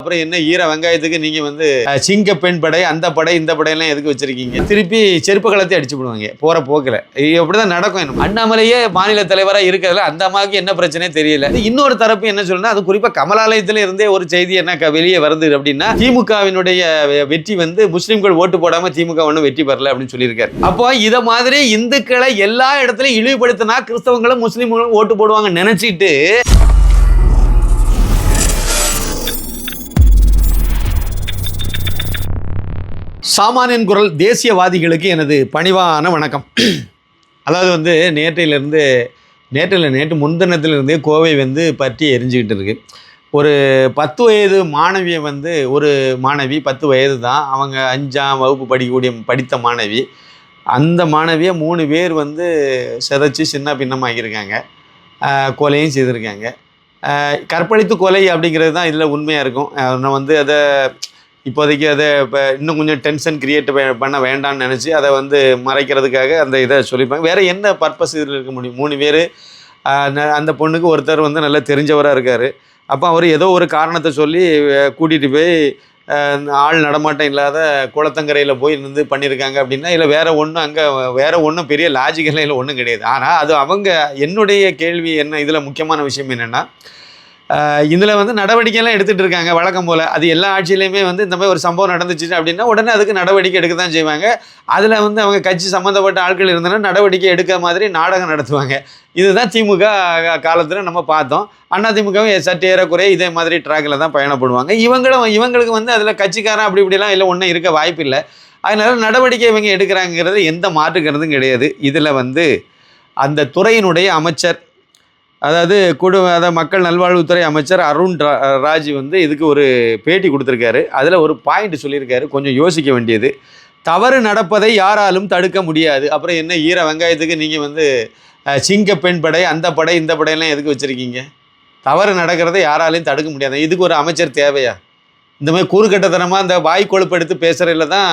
அப்புறம் என்ன ஈர வெங்காயத்துக்கு நீங்க வந்து சிங்க பெண் படை அந்த படை இந்த படையெல்லாம் எதுக்கு வச்சிருக்கீங்க? திருப்பி செருப்பு கலத்தை அடிச்சு விடுவாங்க போற போக்கில். அப்படிதான் நடக்கும். என்ன அண்ணாமலையே மாநில தலைவராக இருக்கிறதுல அந்த அம்மாவுக்கு என்ன பிரச்சனையே தெரியல. இன்னொரு தரப்பு என்ன சொல்லுன்னா, அது குறிப்பா கமலாலயத்துல இருந்தே ஒரு செய்தி என்ன வெளியே வருது அப்படின்னா, திமுகவினுடைய வெற்றி வந்து முஸ்லீம்கள் ஓட்டு போடாம திமுக ஒன்றும் வெற்றி பெறல அப்படின்னு சொல்லியிருக்காரு. அப்போ இதை மாதிரி இந்துக்களை எல்லா இடத்துலையும் இழிவுபடுத்தினா கிறிஸ்தவங்களும் முஸ்லீம்களும் ஓட்டு போடுவாங்க நினைச்சிட்டு சாமானியன் குரல் தேசியவாதிகளுக்கு எனது பணிவான வணக்கம். அதாவது வந்து நேற்று முன்தினத்திலிருந்தே கோவை வந்து பற்றி எரிஞ்சுக்கிட்டு இருக்கு. ஒரு 10 வயது மாணவியை வந்து ஒரு மாணவி 10 வயது தான், அவங்க 5ஆம் வகுப்பு படித்த மாணவி. அந்த மாணவியை 3 பேர் வந்து சிதைச்சி சின்ன பின்னமாக்கியிருக்காங்க, கொலையும் செய்திருக்காங்க. கற்பழித்து கொலை அப்படிங்கிறது தான் இதில் உண்மையாக இருக்கும். நான் வந்து அதை இப்போதைக்கு அதை இப்போ இன்னும் கொஞ்சம் டென்ஷன் கிரியேட் பண்ண வேண்டாம்னு நினச்சி அதை வந்து மறைக்கிறதுக்காக அந்த இதை சொல்லியிருப்பாங்க. வேறு என்ன பர்பஸ் இதில் இருக்க முடியும்? 3 பேர், அந்த பொண்ணுக்கு ஒருத்தர் வந்து நல்லா தெரிஞ்சவராக இருக்கார். அப்போ அவர் ஏதோ ஒரு காரணத்தை சொல்லி கூட்டிகிட்டு போய் ஆள் நடமாட்டம் இல்லாத குளத்தங்கரையில் போய் இருந்து பண்ணியிருக்காங்க அப்படின்னா, இல்லை வேறு ஒன்றும் பெரிய லாஜிக்கெல்லாம் இல்லை, ஒன்றும் கிடையாது. ஆனால் அது என்னுடைய கேள்வி என்ன, இதில் முக்கியமான விஷயம் என்னென்னா, இதில் வந்து நடவடிக்கைலாம் எடுத்துகிட்டு இருக்காங்க வழக்கம் போல். அது எல்லா ஆட்சியிலையுமே வந்து இந்த மாதிரி ஒரு சம்பவம் நடந்துச்சு அப்படின்னா உடனே அதுக்கு நடவடிக்கை எடுக்க தான் செய்வாங்க. அதில் வந்து அவங்க கட்சி சம்மந்தப்பட்ட ஆட்கள் இருந்தோன்னா நடவடிக்கை எடுக்க மாதிரி நாடகம் நடத்துவாங்க. இதுதான் திமுக காலத்தில் நம்ம பார்த்தோம். அதிமுகவும் சற்று ஏறக்குறைய இதே மாதிரி ட்ராக்கில் தான் பயணப்படுவாங்க. இவங்களுக்கு வந்து அதில் கட்சிக்காரன் அப்படி இப்படிலாம் இல்லை, ஒன்றும் இருக்க வாய்ப்பு இல்லை. அதனால் நடவடிக்கை இவங்க எடுக்கிறாங்கிறது எந்த மாற்றுக்கிறதும் கிடையாது. இதில் வந்து அந்த துறையினுடைய அமைச்சர், அதாவது மக்கள் நல்வாழ்வுத்துறை அமைச்சர் அருண் ராஜ் வந்து இதுக்கு ஒரு பேட்டி கொடுத்துருக்காரு. அதில் ஒரு பாயிண்ட் சொல்லியிருக்காரு, கொஞ்சம் யோசிக்க வேண்டியது. தவறு நடப்பதை யாராலும் தடுக்க முடியாது. அப்புறம் என்ன ஈர வெங்காயத்துக்கு நீங்கள் வந்து சிங்க பெண் படை அந்த படை இந்த படையெல்லாம் எதுக்கு வச்சுருக்கீங்க? தவறு நடக்கிறத யாராலையும் தடுக்க முடியாது. இதுக்கு ஒரு அமைச்சர் தேவையா? இந்த மாதிரி கூறுகட்டத்தனமாக அந்த வாய் கொழுப்பு எடுத்து பேசுகிறதுல தான்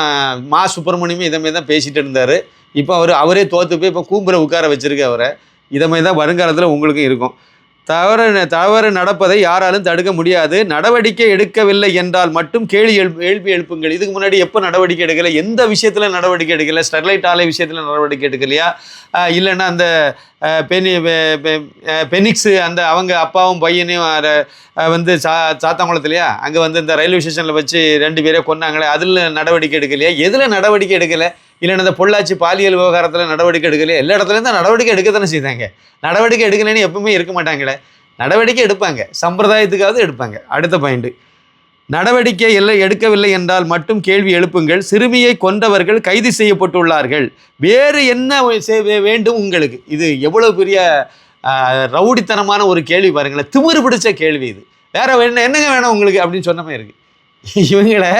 மா சுப்பிரமணியமே இதை மாதிரி தான் பேசிகிட்டு இருந்தார். இப்போ அவரே தோற்று போய் இப்போ கூம்புரை உட்கார வச்சுருக்கு அவரை. இதை மாதிரி தான் வருங்காலத்தில் உங்களுக்கும் இருக்கும். தவறு நடப்பதை யாராலும் தடுக்க முடியாது. நடவடிக்கை எடுக்கவில்லை என்றால் மட்டும் கேள்வி எழுப்புங்கள். இதுக்கு முன்னாடி எப்போ நடவடிக்கை எடுக்கலை? எந்த விஷயத்தில் நடவடிக்கை எடுக்கலை? ஸ்டெர்லைட் ஆலை விஷயத்தில் நடவடிக்கை எடுக்கலையா? இல்லைன்னா அந்த பெனிக்ஸு அந்த அவங்க அப்பாவும் பையனையும் வந்து சாத்தாங்குளத்துலையா அங்கே வந்து இந்த ரயில்வே ஸ்டேஷனில் வச்சு 2 பேரே கொன்னாங்களே, அதில் நடவடிக்கை எடுக்கலையா? எதில் நடவடிக்கை எடுக்கலை? இல்லைன்னா இந்த பொள்ளாச்சி பாலியல் விவகாரத்தில் நடவடிக்கை எடுக்கலையே? எல்லா இடத்துலையும் தான் நடவடிக்கை எடுக்க தானே செய்தாங்க. நடவடிக்கை எடுக்கலைன்னு எப்பவுமே இருக்க மாட்டாங்களே. நடவடிக்கை எடுப்பாங்க, சம்பிரதாயத்துக்காவது எடுப்பாங்க. அடுத்த பாயிண்ட், நடவடிக்கை எடுக்கவில்லை என்றால் மட்டும் கேள்வி எழுப்புங்கள். சிறுமியை கொன்றவர்கள் கைது செய்யப்பட்டுள்ளார்கள். வேறு என்ன வேண்டும் உங்களுக்கு? இது எவ்வளோ பெரிய ரவுடித்தனமான ஒரு கேள்வி பாருங்களேன். திமிரு பிடிச்ச கேள்வி இது. வேற என்னங்க வேணும் உங்களுக்கு அப்படின்னு சொன்ன மாதிரி இருக்குது. இவங்களை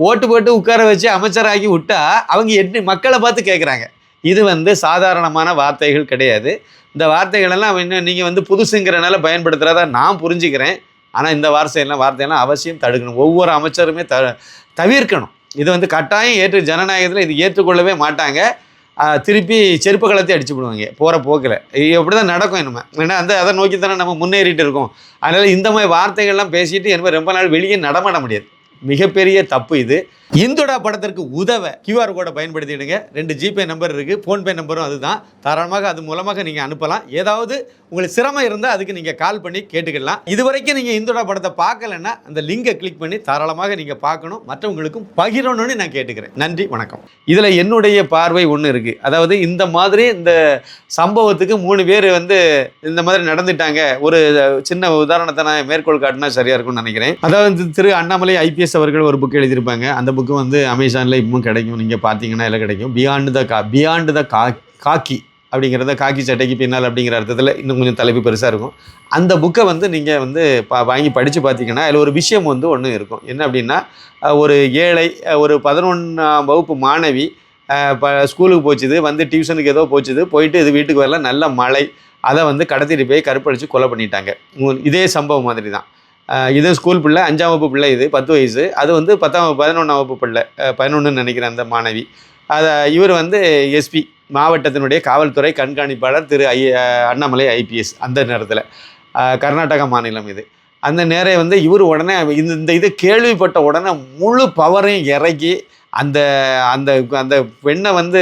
ஓட்டு போட்டு உட்கார வச்சு அமைச்சராகி விட்டா அவங்க மக்களை பார்த்து கேட்குறாங்க. இது வந்து சாதாரணமான வார்த்தைகள் கிடையாது. இந்த வார்த்தைகளெல்லாம் நீங்கள் வந்து புதுசுங்கிறனால பயன்படுத்துகிறதா நான் புரிஞ்சுக்கிறேன். ஆனால் இந்த வார்த்தையெல்லாம் அவசியம் தடுக்கணும். ஒவ்வொரு அமைச்சருமே தவிர்க்கணும். இது வந்து கட்டாயம் ஜனநாயகத்தில் இது ஏற்றுக்கொள்ளவே மாட்டாங்க. திருப்பி செருப்பு கலத்தை அடிச்சு விடுவாங்க போகிற போக்கில். எப்படி தான் நடக்கும் நம்ம. ஏன்னா அதை நோக்கி தானே நம்ம முன்னேறிட்டு இருக்கோம். அதனால் இந்த மாதிரி வார்த்தைகள்லாம் பேசிட்டு என்ன ரொம்ப நாள் வெளியே நடமாட முடியாது. மிகப்பெரிய தப்பு இது. இந்துடா படத்திற்கு உதவ QR கோடை பயன்படுத்திடுங்க. 2 ஜிபே நம்பர் இருக்குது, ஃபோன்பே நம்பரும் அதுதான். தாராளமாக அது மூலமாக நீங்கள் அனுப்பலாம். ஏதாவது உங்களுக்கு சிரமம் இருந்தால் அதுக்கு நீங்கள் கால் பண்ணி கேட்டுக்கலாம். இதுவரைக்கும் நீங்கள் இந்துடா படத்தை பார்க்கலன்னா அந்த லிங்கை கிளிக் பண்ணி தாராளமாக நீங்கள் பார்க்கணும், மற்றவங்களுக்கும் பகிரணும்னு நான் கேட்டுக்கிறேன். நன்றி, வணக்கம். இதில் என்னுடைய பார்வை ஒன்று இருக்குது. அதாவது இந்த மாதிரி இந்த சம்பவத்துக்கு 3 பேர் வந்து இந்த மாதிரி நடந்துட்டாங்க. ஒரு சின்ன உதாரணத்தை நான் மேற்கோள் காட்டினா சரியாக இருக்கும்னு நினைக்கிறேன். அதாவது திரு அண்ணாமலை IPS அவர்கள் ஒரு புக் எழுதியிருப்பாங்க. அந்த புக்கு வந்து அமேசானில் இப்பவும் கிடைக்கும். நீங்கள் பார்த்தீங்கன்னா எல்லாம் கிடைக்கும். பியாண்டு த காக்கி அப்படிங்கிறத, காக்கி சட்டைக்கு பின்னால் அப்படிங்கிற அர்த்தத்தில் இன்னும் கொஞ்சம் தலைப்பு பெருசாக இருக்கும். அந்த புக்கை வந்து நீங்கள் வந்து வாங்கி படித்து பார்த்தீங்கன்னா அதில் ஒரு விஷயம் வந்து ஒன்று இருக்கும். என்ன அப்படின்னா, ஒரு ஏழை ஒரு 11ஆம் வகுப்பு மாணவி ஸ்கூலுக்கு போச்சுது, வந்து டியூஷனுக்கு ஏதோ போயிட்டு இது வீட்டுக்கு வரல, நல்ல மழை, அதை வந்து கடத்திட்டு போய் கற்பழித்து கொலை பண்ணிட்டாங்க. இதே சம்பவம் மாதிரி தான். இது ஸ்கூல் பிள்ளை, 5ஆம் வகுப்பு பிள்ளை, இது 10 வயசு. அது வந்து 11ஆம் வகுப்பு பிள்ளை, 11ன்னு நினைக்கிறேன் அந்த மாணவி. இவர் வந்து SP மாவட்டத்தினுடைய காவல்துறை கண்காணிப்பாளர் திரு அண்ணாமலை IPS அந்த நேரத்தில். கர்நாடகா மாநிலம் இது. அந்த நேரம் வந்து இவர் உடனே இந்த இதை கேள்விப்பட்ட உடனே முழு பவரையும் இறக்கி அந்த அந்த அந்த பெண்ணை வந்து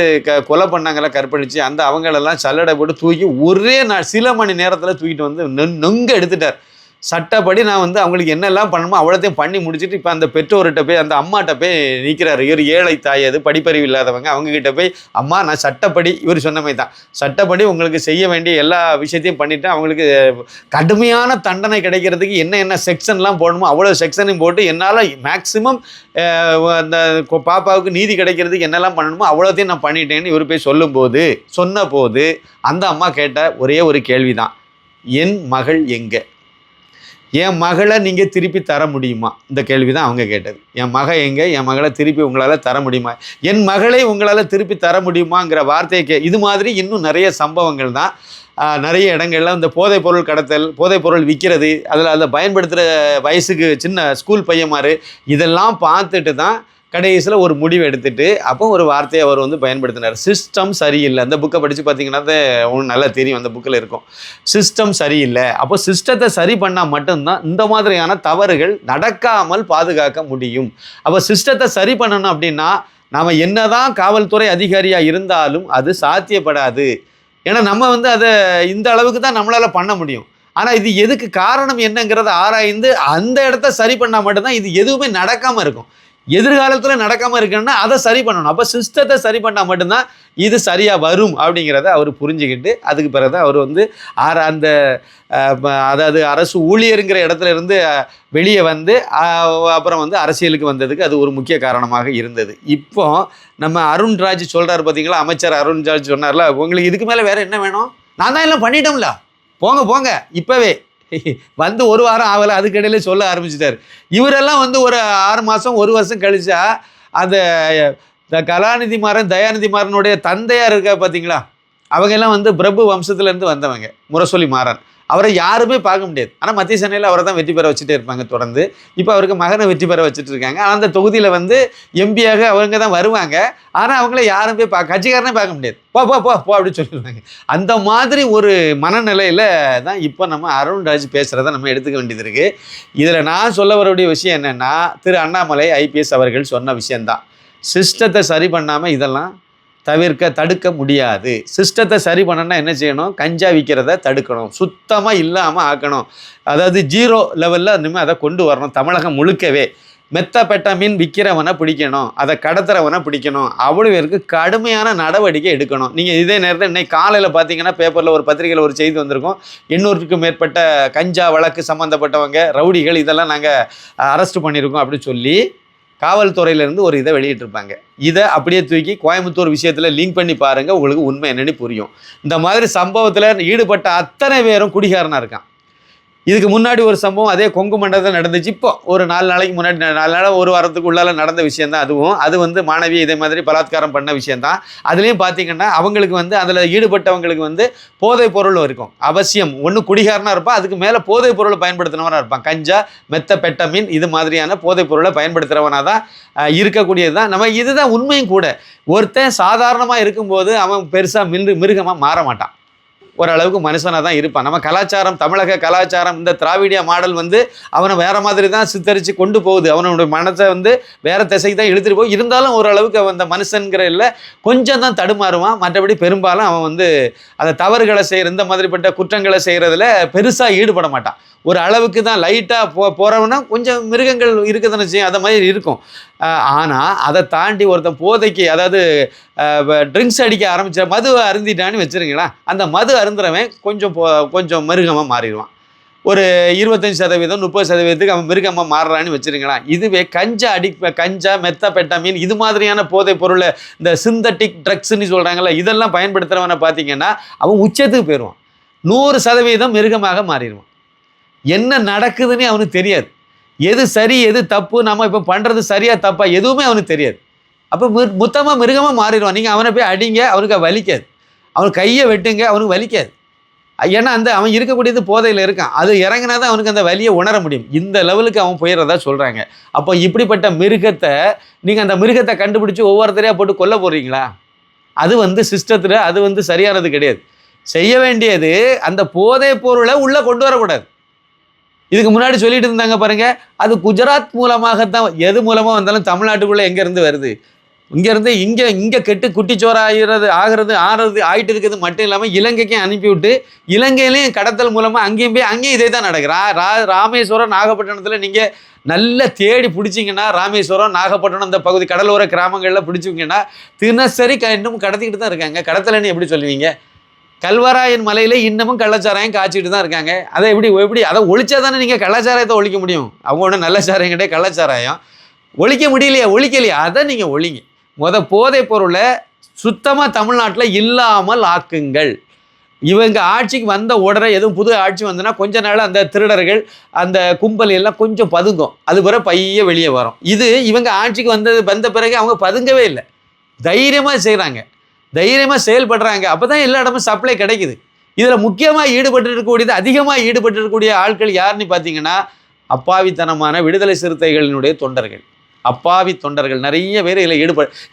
கொலை பண்ணாங்கள, கற்பழித்து அந்த அவங்களெல்லாம் சல்லடை போட்டு தூக்கி ஒரே சில மணி நேரத்தில் தூக்கிட்டு வந்து நொங்க எடுத்துட்டார். சட்டப்படி நான் வந்து அவங்களுக்கு என்னெல்லாம் பண்ணணுமோ அவ்வளோத்தையும் பண்ணி முடிச்சுட்டு இப்போ அந்த பெற்றோர்கிட்ட போய் அந்த அம்மாட்ட போய் நிற்கிறாரு. இவர் ஏழை தாய், அது படிப்பறிவு இல்லாதவங்க, அவங்கக்கிட்ட போய் அம்மா நான் சட்டப்படி இவர் சொன்ன மாதிரி தான் சட்டப்படி உங்களுக்கு செய்ய வேண்டிய எல்லா விஷயத்தையும் பண்ணிவிட்டு அவங்களுக்கு கடுமையான தண்டனை கிடைக்கிறதுக்கு என்ன செக்ஷன்லாம் போடணுமோ அவ்வளோ செக்ஷனையும் போட்டு என்னால் மேக்சிமம் அந்த பாப்பாவுக்கு நீதி கிடைக்கிறதுக்கு என்னெல்லாம் பண்ணணுமோ அவ்வளோத்தையும் நான் பண்ணிட்டேன்னு இவர் போய் சொன்னபோது அந்த அம்மா கேட்ட ஒரே ஒரு கேள்வி தான், என் மகள் எங்கே, என் மகளை நீங்கள் திருப்பி தர முடியுமா? இந்த கேள்வி தான் அவங்க கேட்டது. என் மகள் எங்கே, என் மகளை திருப்பி உங்களால் தர முடியுமா, என் மகளை உங்களால் திருப்பி தர முடியுமாங்கிற வார்த்தையை இது மாதிரி இன்னும் நிறைய சம்பவங்கள் தான் நிறைய இடங்கள்ல இந்த போதைப் பொருள் கடத்தல், போதைப் பொருள் விற்கிறது, அதில் பயன்படுத்துகிற வயசுக்கு சின்ன ஸ்கூல் பையன்மாரு இதெல்லாம் பார்த்துட்டு தான் கடைசியில் ஒரு முடிவு எடுத்துட்டு அப்போ ஒரு வார்த்தையை அவர் வந்து பயன்படுத்தினார், சிஸ்டம் சரியில்லை. அந்த புக்கை படித்து பார்த்தீங்கன்னா ஒன்று நல்லா தெரியும், அந்த புக்கில் இருக்கும், சிஸ்டம் சரியில்லை. அப்போ சிஸ்டத்தை சரி பண்ணால் மட்டும்தான் இந்த மாதிரியான தவறுகள் நடக்காமல் பாதுகாக்க முடியும். அப்போ சிஸ்டத்தை சரி பண்ணணும் அப்படின்னா நாம் என்னதான் காவல்துறை அதிகாரியாக இருந்தாலும் அது சாத்தியப்படாது. ஏன்னா நம்ம வந்து அதை இந்த அளவுக்கு தான் நம்மளால் பண்ண முடியும். ஆனால் இது எதுக்கு காரணம் என்னங்கிறத ஆராய்ந்து அந்த இடத்த சரி பண்ணால் மட்டும்தான் இது எதுவுமே நடக்காமல் இருக்கும். எதிர்காலத்தில் நடக்காமல் இருக்கணும்னா அதை சரி பண்ணணும். அப்போ சிஸ்டத்தை சரி பண்ணால் மட்டும்தான் இது சரியாக வரும் அப்படிங்கிறத அவர் புரிஞ்சுக்கிட்டு அதுக்கு பிறகு தான் அவர் வந்து அந்த அதாவது அரசு ஊழியருங்கிற இடத்துல இருந்து வெளியே வந்து அப்புறம் வந்து அரசியலுக்கு வந்ததுக்கு அது ஒரு முக்கிய காரணமாக இருந்தது. இப்போ நம்ம அருண்ராஜ் சொல்கிறார் பார்த்தீங்களா, அமைச்சர் அருண்ராஜ் சொன்னார்ல, உங்களுக்கு இதுக்கு மேலே வேறு என்ன வேணும், நான் தான் எல்லாம் பண்ணிட்டோம்ல, போங்க இப்போவே வந்து ஒரு வாரம் ஆகலை, அதுக்கிடையில சொல்ல ஆரம்பிச்சிட்டார். இவரெல்லாம் வந்து ஒரு 6 மாதம் 1 வருஷம் கழிச்சா அந்த கலாநிதி மாறன் தயாநிதி மாறனுடைய தந்தையார் இருக்கா பார்த்தீங்களா, அவங்கெல்லாம் வந்து பிரபு வம்சத்துலேருந்து வந்தவங்க, முரசொலி மாறன். அவரை யாருமே பார்க்க முடியாது. ஆனால் மத்திய சென்னையில் அவரை தான் வெற்றி பெற வச்சுட்டே இருப்பாங்க தொடர்ந்து. இப்போ அவருக்கு மகனை வெற்றி பெற வச்சுட்டு இருக்காங்க. ஆனால் அந்த தொகுதியில் வந்து எம்பியாக அவங்க தான் வருவாங்க. ஆனால் அவங்கள யாரும் போய் கட்சிக்காரனே பார்க்க முடியாது. போ அப்படின்னு சொல்லிடுவாங்க. அந்த மாதிரி ஒரு மனநிலையில் தான் இப்போ நம்ம அருண்ராஜ் பேசுகிறத நம்ம எடுத்துக்க வேண்டியது இருக்குது. இதில் நான் சொல்ல வரக்கூடிய விஷயம் என்னென்னா, திரு அண்ணாமலை IPS அவர்கள் சொன்ன விஷயந்தான், சிஸ்டத்தை சரி பண்ணாமல் இதெல்லாம் தடுக்க முடியாது. சிஸ்டத்தை சரி பண்ணணும்னா என்ன செய்யணும், கஞ்சா விற்கிறத தடுக்கணும், சுத்தமாக இல்லாமல் ஆக்கணும். அதாவது 0 லெவலில் இனிமேல் அதை கொண்டு வரணும். தமிழகம் முழுக்கவே மெத்தபெட்டமின் விற்கிறவனை பிடிக்கணும், அதை கடத்துறவனை பிடிக்கணும், அவ்வளோ பேருக்கு கடுமையான நடவடிக்கை எடுக்கணும். நீங்கள் இதே நேரத்தில் இன்னைக்கு காலையில் பார்த்தீங்கன்னா பேப்பரில் ஒரு பத்திரிகையில் ஒரு செய்தி வந்திருக்கும், 800க்கும் மேற்பட்ட கஞ்சா வழக்கு சம்மந்தப்பட்டவங்க ரவுடிகள் இதெல்லாம் நாங்கள் அரெஸ்ட் பண்ணியிருக்கோம் அப்படின்னு சொல்லி காவல்துறையிலேருந்து ஒரு இதை வெளியிட்டிருப்பாங்க. இதை அப்படியே தூக்கி கோயம்புத்தூர் விஷயத்தில் லிங்க் பண்ணி பாருங்கள், உங்களுக்கு உண்மை என்னென்னு புரியும். இந்த மாதிரி சம்பவத்தில் ஈடுபட்ட அத்தனை பேரும் குடிகாரனாக இருக்கான். இதுக்கு முன்னாடி ஒரு சம்பவம் அதே கொங்கு மண்டலத்தில் நடந்துச்சு. இப்போ ஒரு 4 நாளைக்கு முன்னாடி, 4 நாள் 1 வாரத்துக்கு உள்ளால நடந்த விஷயந்தான் அதுவும். அது வந்து மாணவியை இதே மாதிரி பலாத்காரம் பண்ண விஷயந்தான். அதுலேயும் பார்த்தீங்கன்னா அவங்களுக்கு வந்து அதில் ஈடுபட்டவங்களுக்கு வந்து போதைப் பொருள் இருக்கும் அவசியம். ஒன்று குடிகாரனாக இருப்பான், அதுக்கு மேலே போதைப் பொருளை பயன்படுத்தினவனாக இருப்பான். கஞ்சா, மெத்தபெட்டமின் இது மாதிரியான போதைப் பொருளை பயன்படுத்துகிறவனாக தான் இருக்கக்கூடியது தான் நம்ம. இதுதான் உண்மையும் கூட. ஒருத்தன் சாதாரணமாக இருக்கும்போது அவன் பெருசாக மிருகமாக மாற மாட்டான், ஓரளவுக்கு மனுஷனாக தான் இருப்பான். நம்ம கலாச்சாரம், தமிழக கலாச்சாரம், இந்த திராவிடிய மாடல் வந்து அவனை வேறு மாதிரி தான் சித்தரித்து கொண்டு போகுது. அவனுடைய மனசை வந்து வேறு திசைக்கு தான் இழுத்துட்டு போய், இருந்தாலும் ஓரளவுக்கு அவன் அந்த மனுஷங்கிற இல்லை கொஞ்சம் தான் தடுமாறுவான். மற்றபடி பெரும்பாலும் அவன் வந்து அந்த தவறுகளை செய்கிற, இந்த மாதிரிப்பட்ட குற்றங்களை செய்கிறதுல பெருசாக ஈடுபட மாட்டான். ஒரு அளவுக்கு தான் லைட்டாக போகிறவனா கொஞ்சம் மிருகங்கள் இருக்குதுன்னு செய்யும், அதை மாதிரி இருக்கும். ஆனால் அதை தாண்டி ஒருத்தன் போதைக்கு, அதாவது ட்ரிங்க்ஸ் அடிக்க ஆரம்பித்த மது அருந்திட்டான்னு வச்சுருங்களா, அந்த மது அருந்துறவன் கொஞ்சம் மிருகமாக மாறிடுவான். ஒரு 25% 30% அவன் மிருகமாக மாறுறான்னு வச்சுருங்களா. இதுவே கஞ்சா, மெத்தபெட்டமின் இது மாதிரியான போதைப் பொருளை, இந்த சிந்தட்டிக் ட்ரக்ஸ்ன்னு சொல்கிறாங்கல்ல, இதெல்லாம் பயன்படுத்துகிறவனை பார்த்தீங்கன்னா அவன் உச்சத்துக்கு போயிடுவான். 100% மிருகமாக மாறிடுவான். என்ன நடக்குதுன்னு அவனுக்கு தெரியாது. எது சரி எது தப்பு, நம்ம இப்போ பண்ணுறது சரியா தப்பா எதுவுமே அவனுக்கு தெரியாது. அப்போ மொத்தமாக மிருகமாக மாறிடுவான். நீங்கள் அவனை போய் அடிங்க, அவனுக்கு வலிக்காது. அவனுக்கு கையை வெட்டுங்க, அவனுக்கு வலிக்காது. ஏன்னா அவன் இருக்கக்கூடியது போதையில் இருக்கான். அது இறங்கினா தான் அவனுக்கு அந்த வலியை உணர முடியும். இந்த லெவலுக்கு அவன் போயிடுறதா சொல்கிறாங்க. அப்போ இப்படிப்பட்ட மிருகத்தை நீங்கள் அந்த மிருகத்தை கண்டுபிடிச்சி ஒவ்வொருத்தரையாக போட்டு கொல்ல போடுறீங்களா? அது வந்து சிஸ்டத்தில் அது வந்து சரியானது கிடையாது. செய்ய வேண்டியது அந்த போதைப் பொருளை உள்ளே கொண்டு வரக்கூடாது. இதுக்கு முன்னாடி சொல்லிட்டு இருந்தாங்க பாருங்க, அது குஜராத் மூலமாகத்தான். எது மூலமாக வந்தாலும் தமிழ்நாட்டுக்குள்ளே எங்கேருந்து வருது? இங்கேருந்து இங்கே கெட்டு குட்டிச்சோறு ஆகிட்டு இருக்கிறது மட்டும் இல்லாமல் இலங்கைக்கும் அனுப்பிவிட்டு, இலங்கையிலையும் கடத்தல் மூலமாக அங்கேயும் போய் அங்கேயும் இதே தான் நடக்குது. ராமேஸ்வரம், நாகப்பட்டினத்தில் நீங்கள் நல்லா தேடி பிடிச்சிங்கன்னா, ராமேஸ்வரம், நாகப்பட்டினம் இந்த பகுதி கடலோர கிராமங்களில் பிடிச்சிங்கன்னா தினசரி இன்னமும் கடத்திக்கிட்டு தான் இருக்காங்க. கடத்தலைன்னு எப்படி சொல்லுவீங்க? கல்வராயன் மலையில் இன்னமும் கள்ளச்சாராயம் காய்ச்சிட்டு தான் இருக்காங்க. அதை எப்படி அதை ஒழிச்சா தானே நீங்கள் கள்ளச்சாராயத்தை ஒழிக்க முடியும். அவங்க ஒன்றும் நல்ல சாராயம் கிடையாது, கள்ளச்சாராயம் ஒழிக்க முடியலையா? அதை நீங்கள் ஒழிங்க. போதைப் பொருளை சுத்தமாக தமிழ்நாட்டில் இல்லாமல் ஆக்குங்கள். இவங்க ஆட்சிக்கு வந்த உடனே எதுவும் புது ஆட்சி வந்ததுன்னா கொஞ்ச நாள் அந்த திருடர்கள் அந்த கும்பல் எல்லாம் கொஞ்சம் பதுங்கும், அது பிறகு பைய வெளியே வரும். இது இவங்க ஆட்சிக்கு வந்த பிறகு அவங்க பதுங்கவே இல்லை, தைரியமாக செய்கிறாங்க, தைரியமாக செயல்படுறாங்க. அப்போ தான் எல்லா இடமும் சப்ளை கிடைக்குது. இதில் முக்கியமாக அதிகமாக ஈடுபட்டிருக்கக்கூடிய ஆட்கள் யாருன்னு பார்த்தீங்கன்னா அப்பாவித்தனமான விடுதலை சிறுத்தைகளினுடைய தொண்டர்கள். அப்பாவி தொண்டர்கள் நிறைய பேர் இதில்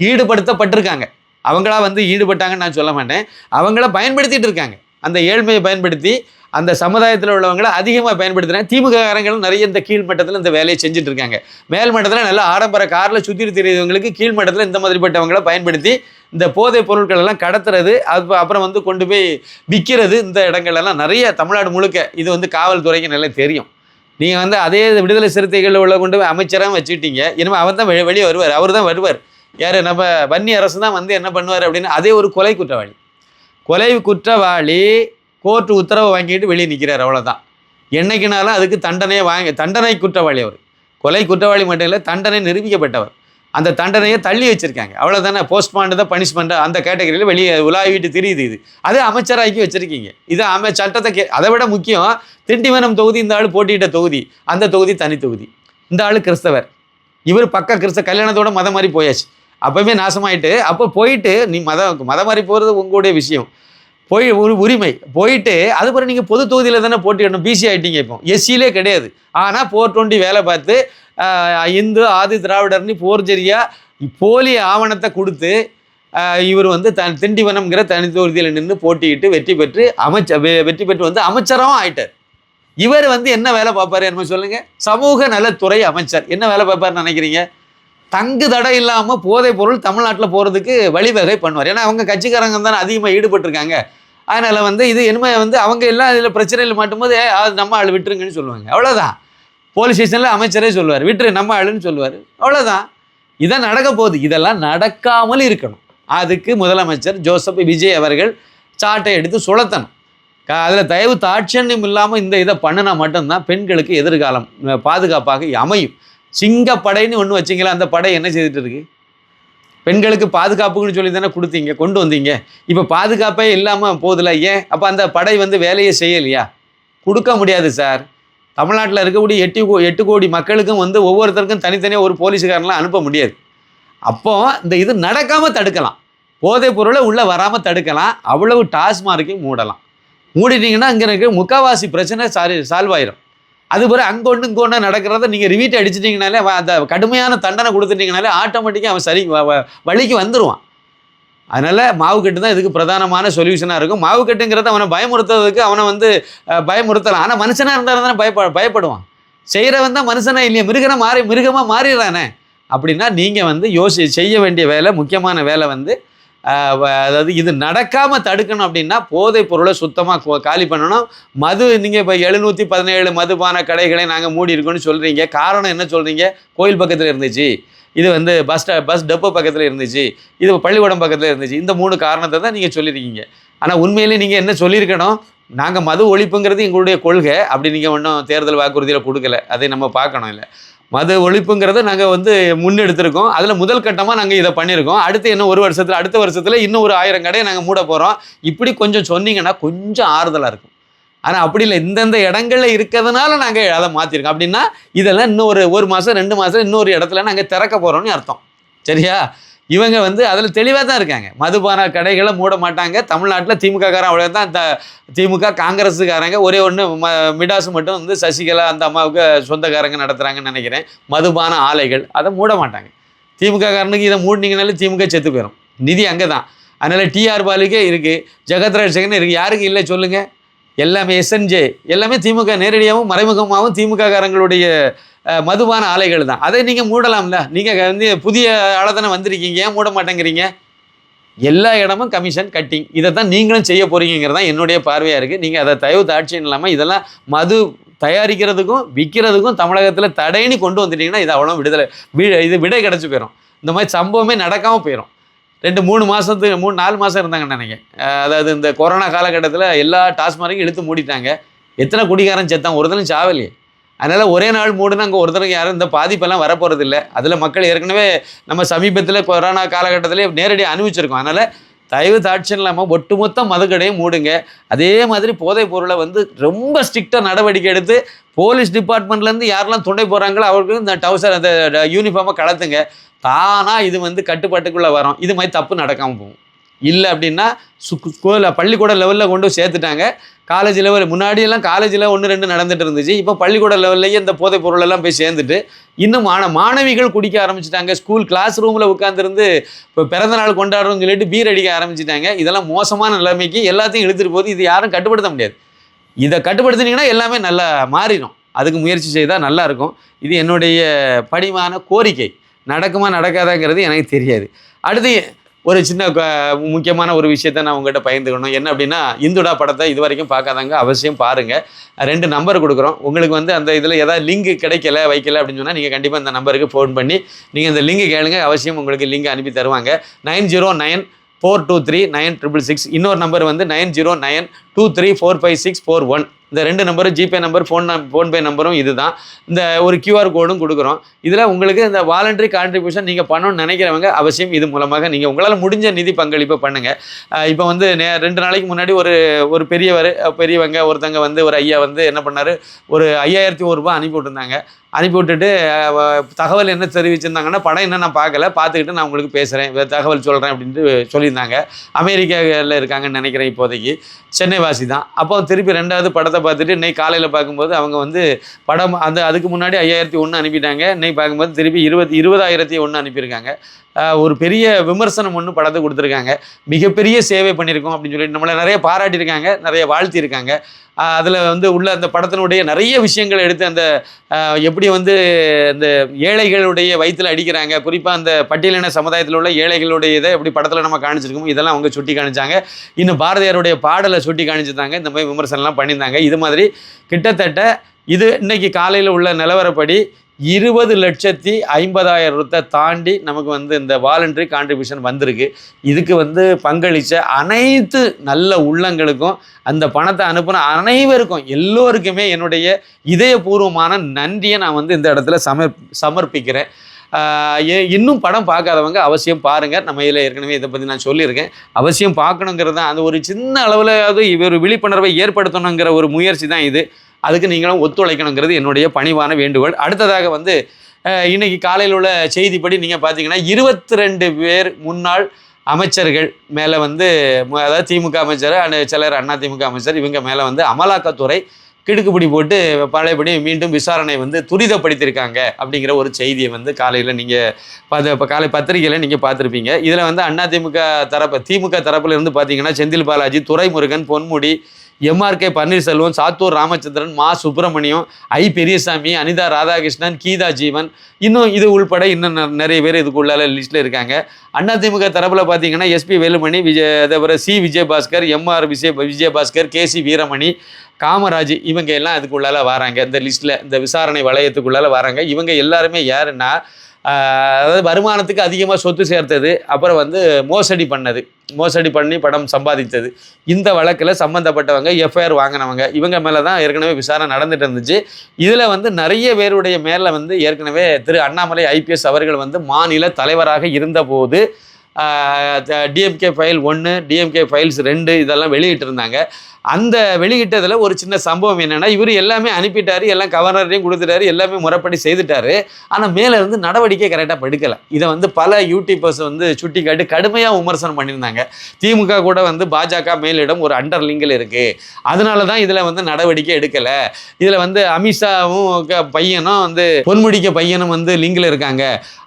ஈடுபடுத்தப்பட்டிருக்காங்க. அவங்களா ஈடுபட்டாங்கன்னு நான் சொல்ல மாட்டேன், அவங்கள பயன்படுத்திட்டு இருக்காங்க. அந்த ஏழ்மையை பயன்படுத்தி அந்த சமுதாயத்தில் உள்ளவங்களை அதிகமாக பயன்படுத்துகிறாங்க. திமுககாரங்களும் நிறைய இந்த கீழ்மட்டத்தில் இந்த வேலையை செஞ்சுட்டு இருக்காங்க. மேல் மட்டத்தில் நல்ல ஆடம்பர காரில் சுற்றிட்டு தெரியுறவங்களுக்கு கீழ்மட்டத்தில் இந்த மாதிரிப்பட்டவங்களை பயன்படுத்தி இந்த போதைப் பொருட்கள் எல்லாம் கடத்துறது, அப்புறம் கொண்டு போய் விற்கிறது. இந்த இடங்கள்லாம் நிறைய தமிழ்நாடு முழுக்க இது காவல்துறைக்கு நல்லா தெரியும். நீங்கள் அதே விடுதலை சிறுத்தைகளில் உள்ள கொண்டு போய் அமைச்சராக வச்சுக்கிட்டீங்க. இனிமேல் அவர் தான் வெளியே வருவார். அவர் தான் வருவார். யார்? நம்ம வன்னி அரசு தான் என்ன பண்ணுவார் அப்படின்னு. அதே ஒரு கொலை குற்றவாளி கோர்ட்டு உத்தரவை வாங்கிட்டு வெளியே நிற்கிறார், அவ்வளோதான். என்னைக்குனாலும் அதுக்கு தண்டனை குற்றவாளி. அவர் கொலை குற்றவாளி மட்டும் இல்லை, தண்டனை நிரூபிக்கப்பட்டவர். அந்த தண்டனையை தள்ளி வச்சுருக்காங்க, அவ்வளோதானே. போஸ்ட்மார்ட்டம் தான் பனிஷ்மெண்ட் அந்த கேட்டகரியில் வெளியே உலாவிட்டு தெரியுது. இது அது அமைச்சராக்கி வச்சுருக்கீங்க. இது சட்டத்தை அதை விட முக்கியம், திண்டிவனம் தொகுதி இந்த ஆள் போட்டியிட்ட தொகுதி, அந்த தொகுதி தனி தொகுதி. இந்த ஆள் கிறிஸ்தவர், இவர் கல்யாணத்தோட மதம் மாதிரி போயாச்சு. அப்போவே நாசமாயிட்டு. அப்போ போயிட்டு நீ மதம் மாதிரி போகிறது உங்களுடைய விஷயம், ஒரு உரிமை. போயிட்டு அது பிறகு நீங்கள் பொது தொகுதியில் தானே போட்டியிடணும். பிசி ஆகிட்டீங்க, இப்போ எஸ்சியிலே கிடையாது. ஆனால் 420 வேலை பார்த்து இந்து ஆதி திராவிடர்னு போர்ஜரியாக போலி ஆவணத்தை கொடுத்து இவர் திண்டிவனம்ங்கிற தனி தொகுதியில் நின்று போட்டியிட்டு வெற்றி பெற்று அமைச்சராகவும் ஆயிட்டார். இவர் என்ன வேலை பார்ப்பாரு என்ன சொல்லுங்கள்? சமூக நலத்துறை அமைச்சர். என்ன வேலை பார்ப்பாருன்னு நினைக்கிறீங்க? தங்கு தடை இல்லாமல் போதைப் பொருள் தமிழ்நாட்டில் போகிறதுக்கு வழிவகை பண்ணுவார். ஏன்னா அவங்க கட்சிக்காரங்க தானே அதிகமாக ஈடுபட்டிருக்காங்க. அதனால் இது என்னமே அவங்க எல்லாம் இதில் பிரச்சனையில் மாட்டும்போது அது நம்ம ஆள் விட்டுருங்கன்னு சொல்லுவாங்க, அவ்வளோதான். போலீஸ் ஸ்டேஷனில் அமைச்சரே சொல்லுவார், விட்டுரு நம்ம ஆளுன்னு சொல்லுவார், அவ்வளோதான். இதான் நடக்க போகுது. இதெல்லாம் நடக்காமல் இருக்கணும். அதுக்கு முதலமைச்சர் ஜோசப் விஜய் அவர்கள் சாட்டை எடுத்து சுழத்தணும். அதில் தயவு தாட்சண்யம் இல்லாமல் இதை பண்ணினா மட்டும்தான் பெண்களுக்கு எதிர்காலம் பாதுகாப்பாக அமையும். சிங்கப்படைன்னு ஒன்று வச்சிங்களா, அந்த படை என்ன செய்துட்டு இருக்கு? பெண்களுக்கு பாதுகாப்புன்னு சொல்லி தானே கொண்டு வந்தீங்க. இப்போ பாதுகாப்பே இல்லாமல் போதில்ல. ஏன்? அப்போ அந்த படை வேலையை செய்யலையா? கொடுக்க முடியாது சார். தமிழ்நாட்டில் இருக்கக்கூடிய 8 கோடி மக்களுக்கும் ஒவ்வொருத்தருக்கும் தனித்தனியாக ஒரு போலீஸுக்காரன்லாம் அனுப்ப முடியாது. அப்போது இது நடக்காமல் தடுக்கலாம், போதைப் பொருளை உள்ளே வராமல் தடுக்கலாம். அவ்வளவு டாஸ்மார்க்கையும் மூடலாம். மூடிட்டீங்கன்னா அங்கே இருக்க முக்கால்வாசி பிரச்சனை சால்வ் ஆயிரும். அது பிறகு அங்கொன்று இங்கொன்று நடக்கிறத நீங்கள் ரிவீட் அடிச்சிட்டிங்கனாலே, அந்த கடுமையான தண்டனை கொடுத்துட்டிங்கனாலே ஆட்டோமேட்டிக்காக அவன் வழிக்கு வந்துடுவான். அதனால் மாவுக்கட்டு தான் இதுக்கு பிரதானமான சொல்யூஷனாக இருக்கும். மாவுக்கட்டுங்கிறத அவனை பயமுறுத்துறதுக்கு அவனை பயமுறுத்தலாம். ஆனால் மனுஷனாக இருந்தால் தானே பயப்படுவான். செய்கிறவன் தான் மனுஷனாக இல்லையா, மிருகமாக மாறிடுறானே. அப்படின்னா நீங்கள் செய்ய வேண்டிய வேலை, முக்கியமான வேலை அதாவது இது நடக்காமல் தடுக்கணும். அப்படின்னா போதைப் பொருளை சுத்தமாக காலி பண்ணணும். மது நீங்கள் இப்போ 717 மதுபான கடைகளை நாங்கள் மூடி இருக்கோன்னு சொல்கிறீங்க. காரணம் என்ன சொல்கிறீங்க? கோயில் பக்கத்தில் இருந்துச்சு, இது பஸ் டெப்போ பக்கத்தில் இருந்துச்சு, இது பள்ளிக்கூடம் பக்கத்தில் இருந்துச்சு. இந்த 3 காரணத்தை தான் நீங்கள் சொல்லியிருக்கீங்க. ஆனால் உண்மையிலே நீங்கள் என்ன சொல்லியிருக்கணும்? நாங்கள் மது ஒழிப்புங்கிறது எங்களுடைய கொள்கை, அப்படி நீங்கள் ஒன்றும் தேர்தல் வாக்குறுதியில் கொடுக்கல. அதை நம்ம பார்க்கணும். இல்லை, மது ஒழிப்புங்கிறத நாங்கள் முன்னெடுத்திருக்கோம். அதில் முதல் கட்டமாக நாங்கள் இதை பண்ணியிருக்கோம். அடுத்து இன்னும் அடுத்த வருஷத்தில் இன்னும் ஒரு 1000 கடையை நாங்கள் மூட போகிறோம். இப்படி கொஞ்சம் சொன்னீங்கன்னா கொஞ்சம் ஆறுதலாக இருக்கும். ஆனால் அப்படி இல்லை, இந்தந்த இடங்களில் இருக்கிறதுனால நாங்கள் அதை மாற்றிருக்கோம். அப்படின்னா இதெல்லாம் இன்னும் ஒரு மாதம் 2 மாதம் இன்னொரு இடத்துல நாங்கள் திறக்க போகிறோம்னு அர்த்தம். சரியா? இவங்க அதில் தெளிவாக தான் இருக்காங்க. மதுபான கடைகளை மூட மாட்டாங்க. தமிழ்நாட்டில் திமுககாரன் அவ்வளோ தான். திமுக காங்கிரஸுக்காரங்க ஒரே ஒன்று மிடாசு மட்டும் சசிகலா அந்த அம்மாவுக்கு சொந்தக்காரங்க நடத்துகிறாங்கன்னு நினைக்கிறேன். மதுபான ஆலைகள் அதை மூட மாட்டாங்க. திமுககாரனுக்கு இதை மூடினீங்கனாலே திமுக செத்து போயிடும். நிதி அங்கே தான். அதனால் டிஆர் பாலுக்கே இருக்குது, ஜெகத்ராஜ் சேகர்னு இருக்குது. யாருக்கு இல்லை சொல்லுங்கள்? எல்லாமே எஸ்என்ஜே எல்லாமே திமுக நேரடியாகவும் மறைமுகமாகவும் திமுக காரங்களுடைய மதுபான ஆலைகள் தான். அதை நீங்கள் மூடலாம்ல. நீங்கள் வந்து புதிய ஆளதானே வந்திருக்கீங்க, ஏன் மூட மாட்டேங்கிறீங்க? எல்லா இடமும் கமிஷன் கட்டிங், இதை தான் நீங்களும் செய்ய போகிறீங்கிறது தான் என்னுடைய பார்வையாக இருக்குது. நீங்கள் அதை தயவு தாட்சியம் இல்லாமல் இதெல்லாம் மது தயாரிக்கிறதுக்கும் விற்கிறதுக்கும் தமிழகத்தில் தடைன்னு கொண்டு வந்துட்டீங்கன்னா இது அவ்வளோ இது விடை கிடச்சி போயிடும். இந்த மாதிரி சம்பவமே நடக்காமல் போயிடும். 2-3 மாதத்துக்கு 3-4 மாதம் இருந்தாங்கன்னு நினைக்கிறேன். அதாவது இந்த கொரோனா காலகட்டத்தில் எல்லா டாஸ்மார்க்கையும் இழுத்து மூடிட்டாங்க. எத்தனை குடிகாரன் செத்தான், ஒருத்தனும் சாவலையே. அதனால் ஒரே நாள் மூடுனா அங்கே ஒருத்தருக்கு யாரும் இந்த பாதிப்பெல்லாம் வரப்போகிறது இல்லை. அதில் மக்கள் ஏற்கனவே நம்ம சமீபத்தில் கொரோனா காலகட்டத்திலே நேரடியாக அனுபவிச்சிருக்கோம். அதனால் தயவு தாட்சியம் இல்லாமல் ஒட்டுமொத்த மதுக்கடையும் மூடுங்க. அதே மாதிரி போதைப் பொருளை வந்து ரொம்ப ஸ்ட்ரிக்டாக நடவடிக்கை எடுத்து போலீஸ் டிபார்ட்மெண்ட்லேருந்து யாரெல்லாம் துணை போகிறாங்களோ அவர்களுக்கு இந்த டவுசர் அந்த யூனிஃபார்மை கலத்துங்க. தானாக இது வந்து கட்டுப்பாட்டுக்குள்ளே வரும். இது மாதிரி தப்பு நடக்காமல் போகும். இல்லை அப்படின்னா பள்ளிக்கூட லெவலில் கொண்டு சேர்த்துட்டாங்க. காலேஜ் லெவல் முன்னாடியெல்லாம் காலேஜில் 1-2 நடந்துட்டு இருந்துச்சு. இப்போ பள்ளிக்கூட லெவல்லையே இந்த போதைப் பொருளெல்லாம் போய் சேர்ந்துட்டு இன்னும் மாணவிகள் குடிக்க ஆரம்பிச்சிட்டாங்க. ஸ்கூல் கிளாஸ் ரூமில் உட்காந்துருந்து இப்போ பிறந்த நாள் கொண்டாடுறோம்னு சொல்லிட்டு பீர் அடிக்க ஆரம்பிச்சிட்டாங்க. இதெல்லாம் மோசமான நிலைமைக்கு எல்லாத்தையும் இழுத்துட்டு போகுது. இது யாரும் கட்டுப்படுத்த முடியாது. இதை கட்டுப்படுத்தினீங்கன்னா எல்லாமே நல்லா மாறிடும். அதுக்கு முயற்சி செய்தால் நல்லாயிருக்கும். இது என்னுடைய படிமான கோரிக்கை. நடக்குமா நடக்காதாங்கிறது எனக்கு தெரியாது. அடுத்து ஒரு சின்ன முக்கியமான ஒரு விஷயத்த நான் உங்கள்கிட்ட பகிர்ந்துக்கணும். என்ன அப்படின்னா, இந்துடா படத்தை இது வரைக்கும் பார்க்காதாங்க அவசியம் பாருங்கள். 2 நம்பர் கொடுக்குறோம். உங்களுக்கு வந்து அந்த இதில் ஏதாவது லிங்க் கிடைக்கல வைக்கல அப்படின்னு சொன்னால் நீங்கள் கண்டிப்பாக இந்த நம்பருக்கு ஃபோன் பண்ணி நீங்கள் இந்த லிங்க் கேளுங்க. அவசியம் உங்களுக்கு லிங்க் அனுப்பி தருவாங்க. 9094239666. இன்னொரு நம்பர் வந்து 9092345641. இந்த 2 நம்பரும் ஜிபே நம்பர், ஃபோன்பே நம்பரும் இது தான். இந்த ஒரு QR கோடும் கொடுக்குறோம். இதில் உங்களுக்கு இந்த வாலண்டரி கான்ட்ரிபியூஷன் நீங்கள் பண்ணணும்னு நினைக்கிறவங்க அவசியம் இது மூலமாக நீங்கள் உங்களால் முடிஞ்ச நிதி பங்களிப்பை பண்ணுங்கள். இப்போ வந்து 2 நாளைக்கு முன்னாடி ஒரு பெரியவங்க ஒருத்தங்க வந்து ஒரு ஐயா வந்து என்ன பண்ணார், ஒரு 5001 ரூபாய் அனுப்பி விட்டுருந்தாங்க. அனுப்பி விட்டுட்டு தகவல் என்ன தெரிவிச்சிருந்தாங்கன்னா, படம் என்ன நான் பார்க்கல, பார்த்துக்கிட்டு நான் உங்களுக்கு பேசுகிறேன், தகவல் சொல்கிறேன் அப்படின்ட்டு சொல்லியிருந்தாங்க. அமெரிக்காவில் இருக்காங்கன்னு நினைக்கிறேன் இப்போதைக்கு. சென்னை வாசி தான். அப்போ திருப்பி 2வது படத்தை பார்த்துட்டு இன்னைக்கு காலையில் பார்க்கும்போது அவங்க வந்து படம் அதுக்கு முன்னாடி 5001 அனுப்பிட்டாங்க. இன்னைக்கு பார்க்கும்போது திருப்பி 20,001 அனுப்பியிருக்காங்க. ஒரு பெரிய விமர்சனம் ஒன்று படத்தை கொடுத்துருக்காங்க. மிகப்பெரிய சேவை பண்ணியிருக்கோம் அப்படின்னு சொல்லிட்டு நம்மளை நிறைய பாராட்டியிருக்காங்க, நிறைய வாழ்த்தியிருக்காங்க. அதில் வந்து உள்ள அந்த படத்தினுடைய நிறைய விஷயங்களை எடுத்து அந்த எப்படி வந்து இந்த ஏழைகளுடைய வயிற்றில் அடிக்கிறாங்க, குறிப்பாக அந்த பட்டியலின சமுதாயத்தில் உள்ள ஏழைகளுடைய இதை எப்படி படத்தில் நம்ம காணிச்சிருக்கோமோ இதெல்லாம் அவங்க சுட்டி காணிச்சாங்க. இன்னும் பாரதியாருடைய பாடலை சுட்டி காணிச்சிருந்தாங்க. இந்த மாதிரி விமர்சனம்லாம் பண்ணியிருந்தாங்க. இது மாதிரி கிட்டத்தட்ட இது இன்னைக்கு காலையில் உள்ள நிலவரப்படி 20,50,000 தாண்டி நமக்கு வந்து இந்த வாலண்டரி கான்ட்ரிபியூஷன் வந்திருக்கு. இதுக்கு வந்து பங்களித்த அனைத்து நல்ல உள்ளங்களுக்கும், அந்த பணத்தை அனுப்பின அனைவருக்கும் எல்லோருக்குமே என்னுடைய இதயபூர்வமான நன்றியை நான் வந்து இந்த இடத்துல சமர்ப்பிக்கிறேன். இன்னும் படம் பார்க்காதவங்க அவசியம் பாருங்கள். நம்ம இதில் ஏற்கனவே இதை பற்றி நான் சொல்லியிருக்கேன். அவசியம் பார்க்கணுங்கிறது தான். அது ஒரு சின்ன அளவிலாவது ஒரு விழிப்புணர்வை ஏற்படுத்தணுங்கிற ஒரு முயற்சி தான் இது. அதுக்கு நீங்களும் ஒத்துழைக்கணுங்கிறது என்னுடைய பணிவான வேண்டுகோள். அடுத்ததாக வந்து இன்னைக்கு காலையில் உள்ள செய்திப்படி நீங்கள் பார்த்தீங்கன்னா 22 பேர் முன்னாள் அமைச்சர்கள் மேலே வந்து, அதாவது திமுக அமைச்சர் சிலர் அதிமுக அமைச்சர், இவங்க மேலே வந்து அமலாக்கத்துறை கிடுக்குப்பிடி போட்டு பழையபடி மீண்டும் விசாரணை வந்து துரிதப்படுத்தியிருக்காங்க அப்படிங்கிற ஒரு செய்தியை வந்து காலையில் நீங்கள் இப்போ காலை பத்திரிகையில் நீங்கள் பார்த்துருப்பீங்க. இதில் வந்து திமுக தரப்பில் இருந்து பார்த்தீங்கன்னா செந்தில் பாலாஜி, துரைமுருகன், பொன்முடி, MRK பன்னீர்செல்வம், சாத்தூர் ராமச்சந்திரன், மா சுப்பிரமணியம், பெரியசாமி, அனிதா ராதாகிருஷ்ணன், கீதா ஜீவன், இன்னும் இது உள்பட இன்னும் நிறைய பேர் இதுக்குள்ளால லிஸ்ட்டில் இருக்காங்க. அதிமுக தரப்பில் பார்த்தீங்கன்னா SP வேலுமணி, அதேபோல் C Vijayabaskar, MR Vijayabaskar, KC Veeramani, Kamaraj, இவங்க எல்லாம் அதுக்குள்ளால வராங்க. இந்த லிஸ்ட்டில் இந்த விசாரணை வளையத்துக்குள்ளால வராங்க. இவங்க எல்லாருமே யாருன்னா, அதாவது வருமானத்துக்கு அதிகமாக சொத்து சேர்த்தது, அப்புறம் வந்து மோசடி பண்ணி படம் சம்பாதித்தது, இந்த வழக்கில் சம்மந்தப்பட்டவங்க, FIR வாங்கினவங்க, இவங்க மேலே தான் ஏற்கனவே விசாரணை நடந்துட்டு இருந்துச்சு. இதில் வந்து நிறைய பேருடைய மேலே வந்து ஏற்கனவே திரு அண்ணாமலை IPS அவர்கள் வந்து மாநில தலைவராக இருந்தபோது DMK ஃபைல் 1, DMK ஃபைல்ஸ் 2 இதெல்லாம் வெளியிட்டிருந்தாங்க. அந்த வெளியிட்டதில் ஒரு சின்ன சம்பவம் என்னென்னா, இவர் எல்லாமே அனுப்பிட்டார், எல்லாம் கவர்னரையும் கொடுத்துட்டாரு, எல்லாமே முறைப்படி செய்துட்டாரு. ஆனால் மேலே இருந்து நடவடிக்கை கரெக்டாக எடுக்கலை. இதை வந்து பல யூடியூபர்ஸ் வந்து சுட்டி காட்டி கடுமையாக விமர்சனம் பண்ணியிருந்தாங்க. திமுக கூட வந்து பாஜக மேலிடம் ஒரு அண்டர் லிங்கில் இருக்குது, அதனால தான் இதில் வந்து நடவடிக்கை எடுக்கலை. இதில் வந்து அமித்ஷாவும் பையனும் வந்து பொன்முடிக்க பையனும் வந்து லிங்கில் இருக்காங்க,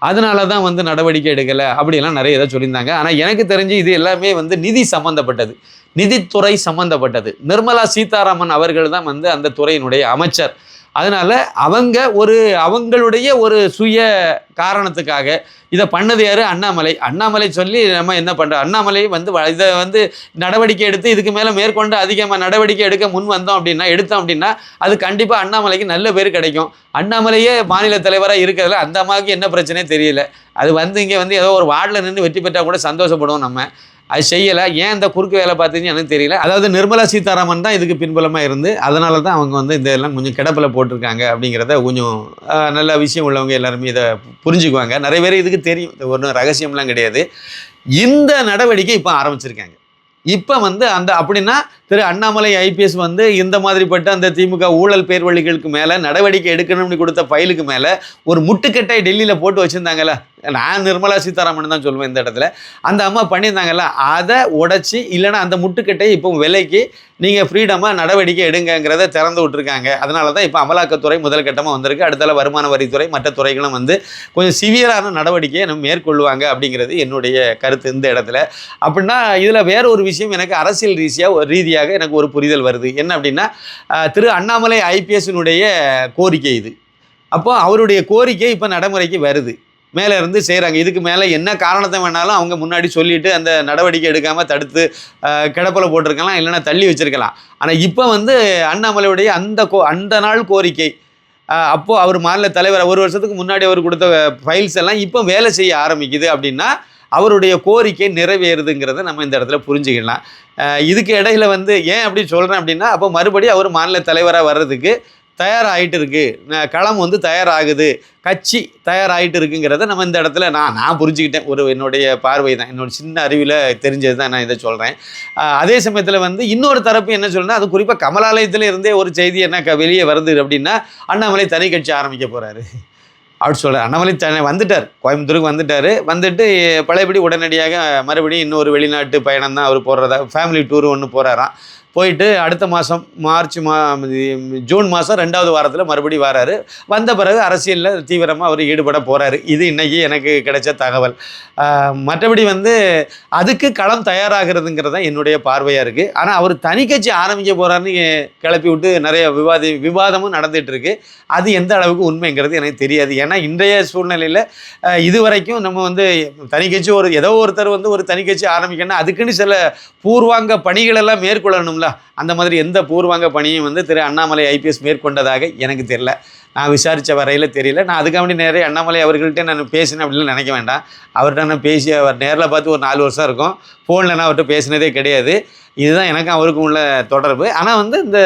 அதனால தான் வந்து நடவடிக்கை எடுக்கலை அப்படியெல்லாம் நிறைய இதை சொல்லியிருந்தாங்க. ஆனால் எனக்கு தெரிஞ்சு இது எல்லாமே வந்து நிதி சம்மந்தப்பட்டது. நிதித்துறை சம்பந்தப்பட்டது. நிர்மலா சீதாராமன் அவர்கள் தான் வந்து அந்த துறையினுடைய அமைச்சர். அதனால அவங்களுடைய ஒரு சுய காரணத்துக்காக இதை பண்ணது யாரு? அண்ணாமலை சொல்லி நம்ம என்ன பண்ணுறோம், அண்ணாமலை வந்து இதை வந்து நடவடிக்கை எடுத்து இதுக்கு மேலே மேற்கொண்டு அதிகமாக நடவடிக்கை எடுக்க முன் வந்தோம் அப்படின்னா அது கண்டிப்பாக அண்ணாமலைக்கு நல்ல பேர் கிடைக்கும். அண்ணாமலையே மாநில தலைவராக இருக்கிறதுல அந்த அம்மாவுக்கு என்ன பிரச்சனையே தெரியல. அது வந்து இங்கே வந்து ஏதோ ஒரு வார்டில் நின்று வெற்றி பெற்றால் கூட சந்தோஷப்படுவோம் நம்ம. அது செய்யலை. ஏன் இந்த குறுக்கு வேலை பார்த்தீங்கன்னு எனக்கு தெரியல. அதாவது நிர்மலா சீதாராமன் தான் இதுக்கு பின்புலமாக இருந்து அதனால தான் அவங்க வந்து இதெல்லாம் கொஞ்சம் கிடப்பில் போட்டிருக்காங்க அப்படிங்கிறத கொஞ்சம் நல்ல விஷயம் உள்ளவங்க எல்லாருமே இதை புரிஞ்சுக்குவாங்க. நிறைய பேர் இதுக்கு தெரியும், இது ஒன்றும் ரகசியம்லாம் கிடையாது. இந்த நடவடிக்கை இப்போ ஆரம்பிச்சிருக்காங்க. இப்போ வந்து அப்படின்னா திரு அண்ணாமலை ஐபிஎஸ் வந்து இந்த மாதிரிப்பட்ட அந்த திமுக ஊழல் பேர்வழிகளுக்கு மேலே நடவடிக்கை எடுக்கணும்னு கொடுத்த ஃபைலுக்கு மேலே ஒரு முட்டுக்கட்டை டெல்லியில் போட்டு வச்சுருந்தாங்கல்ல, நான் நிர்மலா சீதாராமன் தான் சொல்லுவேன் இந்த இடத்துல, அந்த அம்மா பண்ணியிருந்தாங்கல்ல, அதை உடைச்சி இல்லைன்னா அந்த முட்டுக்கட்டை இப்போ விலைக்கு நீங்கள் ஃப்ரீடமாக நடவடிக்கை எடுங்கிறத திறந்து விட்டுருக்காங்க. அதனால தான் இப்போ அமலாக்கத்துறை முதல் கட்டமாக வந்திருக்கு. அடுத்தால வருமான வரித்துறை மற்ற துறைகளும் வந்து கொஞ்சம் சிவியரான நடவடிக்கையை நம்ம மேற்கொள்வாங்க அப்படிங்கிறது என்னுடைய கருத்து இந்த இடத்துல. அப்படின்னா இதில் வேற ஒரு விஷயம் எனக்கு அரசியல் ரீதியாக எனக்கு ஒரு புரிதல் வருது. என்ன அப்படின்னா, திரு அண்ணாமலை ஐபிஎஸ்னுடைய கோரிக்கை இது. அப்போ அவருடைய கோரிக்கை இப்போ நடைமுறைக்கு வருது, மேலே இருந்து செய்கிறாங்க. இதுக்கு மேலே என்ன காரணத்தை வேணாலும் அவங்க முன்னாடி சொல்லிட்டு அந்த நடவடிக்கை எடுக்காமல் தடுத்து கிடப்பில் போட்டிருக்கலாம், இல்லைன்னா தள்ளி வச்சிருக்கலாம். ஆனால் இப்போ வந்து அண்ணாமலையுடைய அந்த நாள் கோரிக்கை, அப்போது அவர் மாநில தலைவர் ஒரு வருஷத்துக்கு முன்னாடி அவர் கொடுத்த ஃபைல்ஸ் எல்லாம் இப்போ வேலை செய்ய ஆரம்பிக்குது. அப்படின்னா அவருடைய கோரிக்கை நிறைவேறுதுங்கிறத நம்ம இந்த இடத்துல புரிஞ்சுக்கலாம். இதுக்கு இடையில வந்து ஏன் அப்படி சொல்கிறேன் அப்படின்னா, அப்போ மறுபடியும் அவர் மாநில தலைவராக வர்றதுக்கு தயாராகிட்டு இருக்கு, களம் வந்து தயாராகுது, கட்சி தயாராகிட்டு இருக்குங்கிறத நம்ம இந்த இடத்துல நான் புரிஞ்சுக்கிட்டேன். என்னுடைய பார்வை தான், என்னோட சின்ன அறிவில் தெரிஞ்சது தான் நான் இதை சொல்கிறேன். அதே சமயத்தில் வந்து இன்னொரு தரப்பு என்ன சொல்லணும்னா, அது குறிப்பாக கமலாலயத்தில் இருந்தே ஒரு செய்தி என்ன வெளியே வருது அப்படின்னா, அண்ணாமலை தனி கட்சி ஆரம்பிக்க போகிறாரு அப்படி சொல்கிறார். அண்ணாமலை வந்துட்டார், கோயம்புத்தூருக்கு வந்துட்டு பழையபடி உடனடியாக மறுபடியும் இன்னொரு வெளிநாட்டு பயணம் தான் அவர் போடுறதா, ஃபேமிலி டூர் ஒன்று போகிறாராம். போயிட்டு அடுத்த மாதம் ஜூன் மாதம் 2வது வாரத்தில் மறுபடியும் வராரு. வந்த பிறகு அரசியலில் தீவிரமாக அவர் ஈடுபட போகிறாரு. இது இன்றைக்கி எனக்கு கிடைச்ச தகவல். மற்றபடி வந்து அதுக்கு களம் தயாராகிறதுங்கிறது தான் என்னுடைய பார்வையாக இருக்குது. ஆனால் அவர் தனி கட்சி ஆரம்பிக்க போகிறாருன்னு கிளப்பி விட்டு நிறைய விவாதமும் நடந்துகிட்ருக்கு. அது எந்த அளவுக்கு உண்மைங்கிறது எனக்கு தெரியாது. ஏன்னா இன்றைய சூழ்நிலையில் இது வரைக்கும் நம்ம வந்து தனி கட்சி ஏதோ ஒருத்தர் வந்து ஒரு தனி கட்சி ஆரம்பிக்கணும்னா அதுக்குன்னு சில பூர்வாங்க பணிகளெல்லாம் மேற்கொள்ளணும்ல. அந்த மாதிரி எந்த பூர்வாங்க பணியும் வந்து திரு அண்ணாமலை ஐபிஎஸ் மேற்கொண்டதாக எனக்கு தெரியல. நான் விசாரித்த வரையில் தெரியல. நான் அதுக்காண்டி நிறைய அண்ணாமலை அவர்கள்ட்ட நான் பேசினேன் அப்படின்னு நினைக்க வேண்டாம். அவர்கிட்ட நான் பேசி அவர் நேரில் பார்த்து ஒரு 4 வருஷம் இருக்கும். ஃபோனில் நான் அவர்கிட்ட பேசினதே கிடையாது. இதுதான் எனக்கும் அவருக்கும் உள்ள தொடர்பு. ஆனால் வந்து இந்த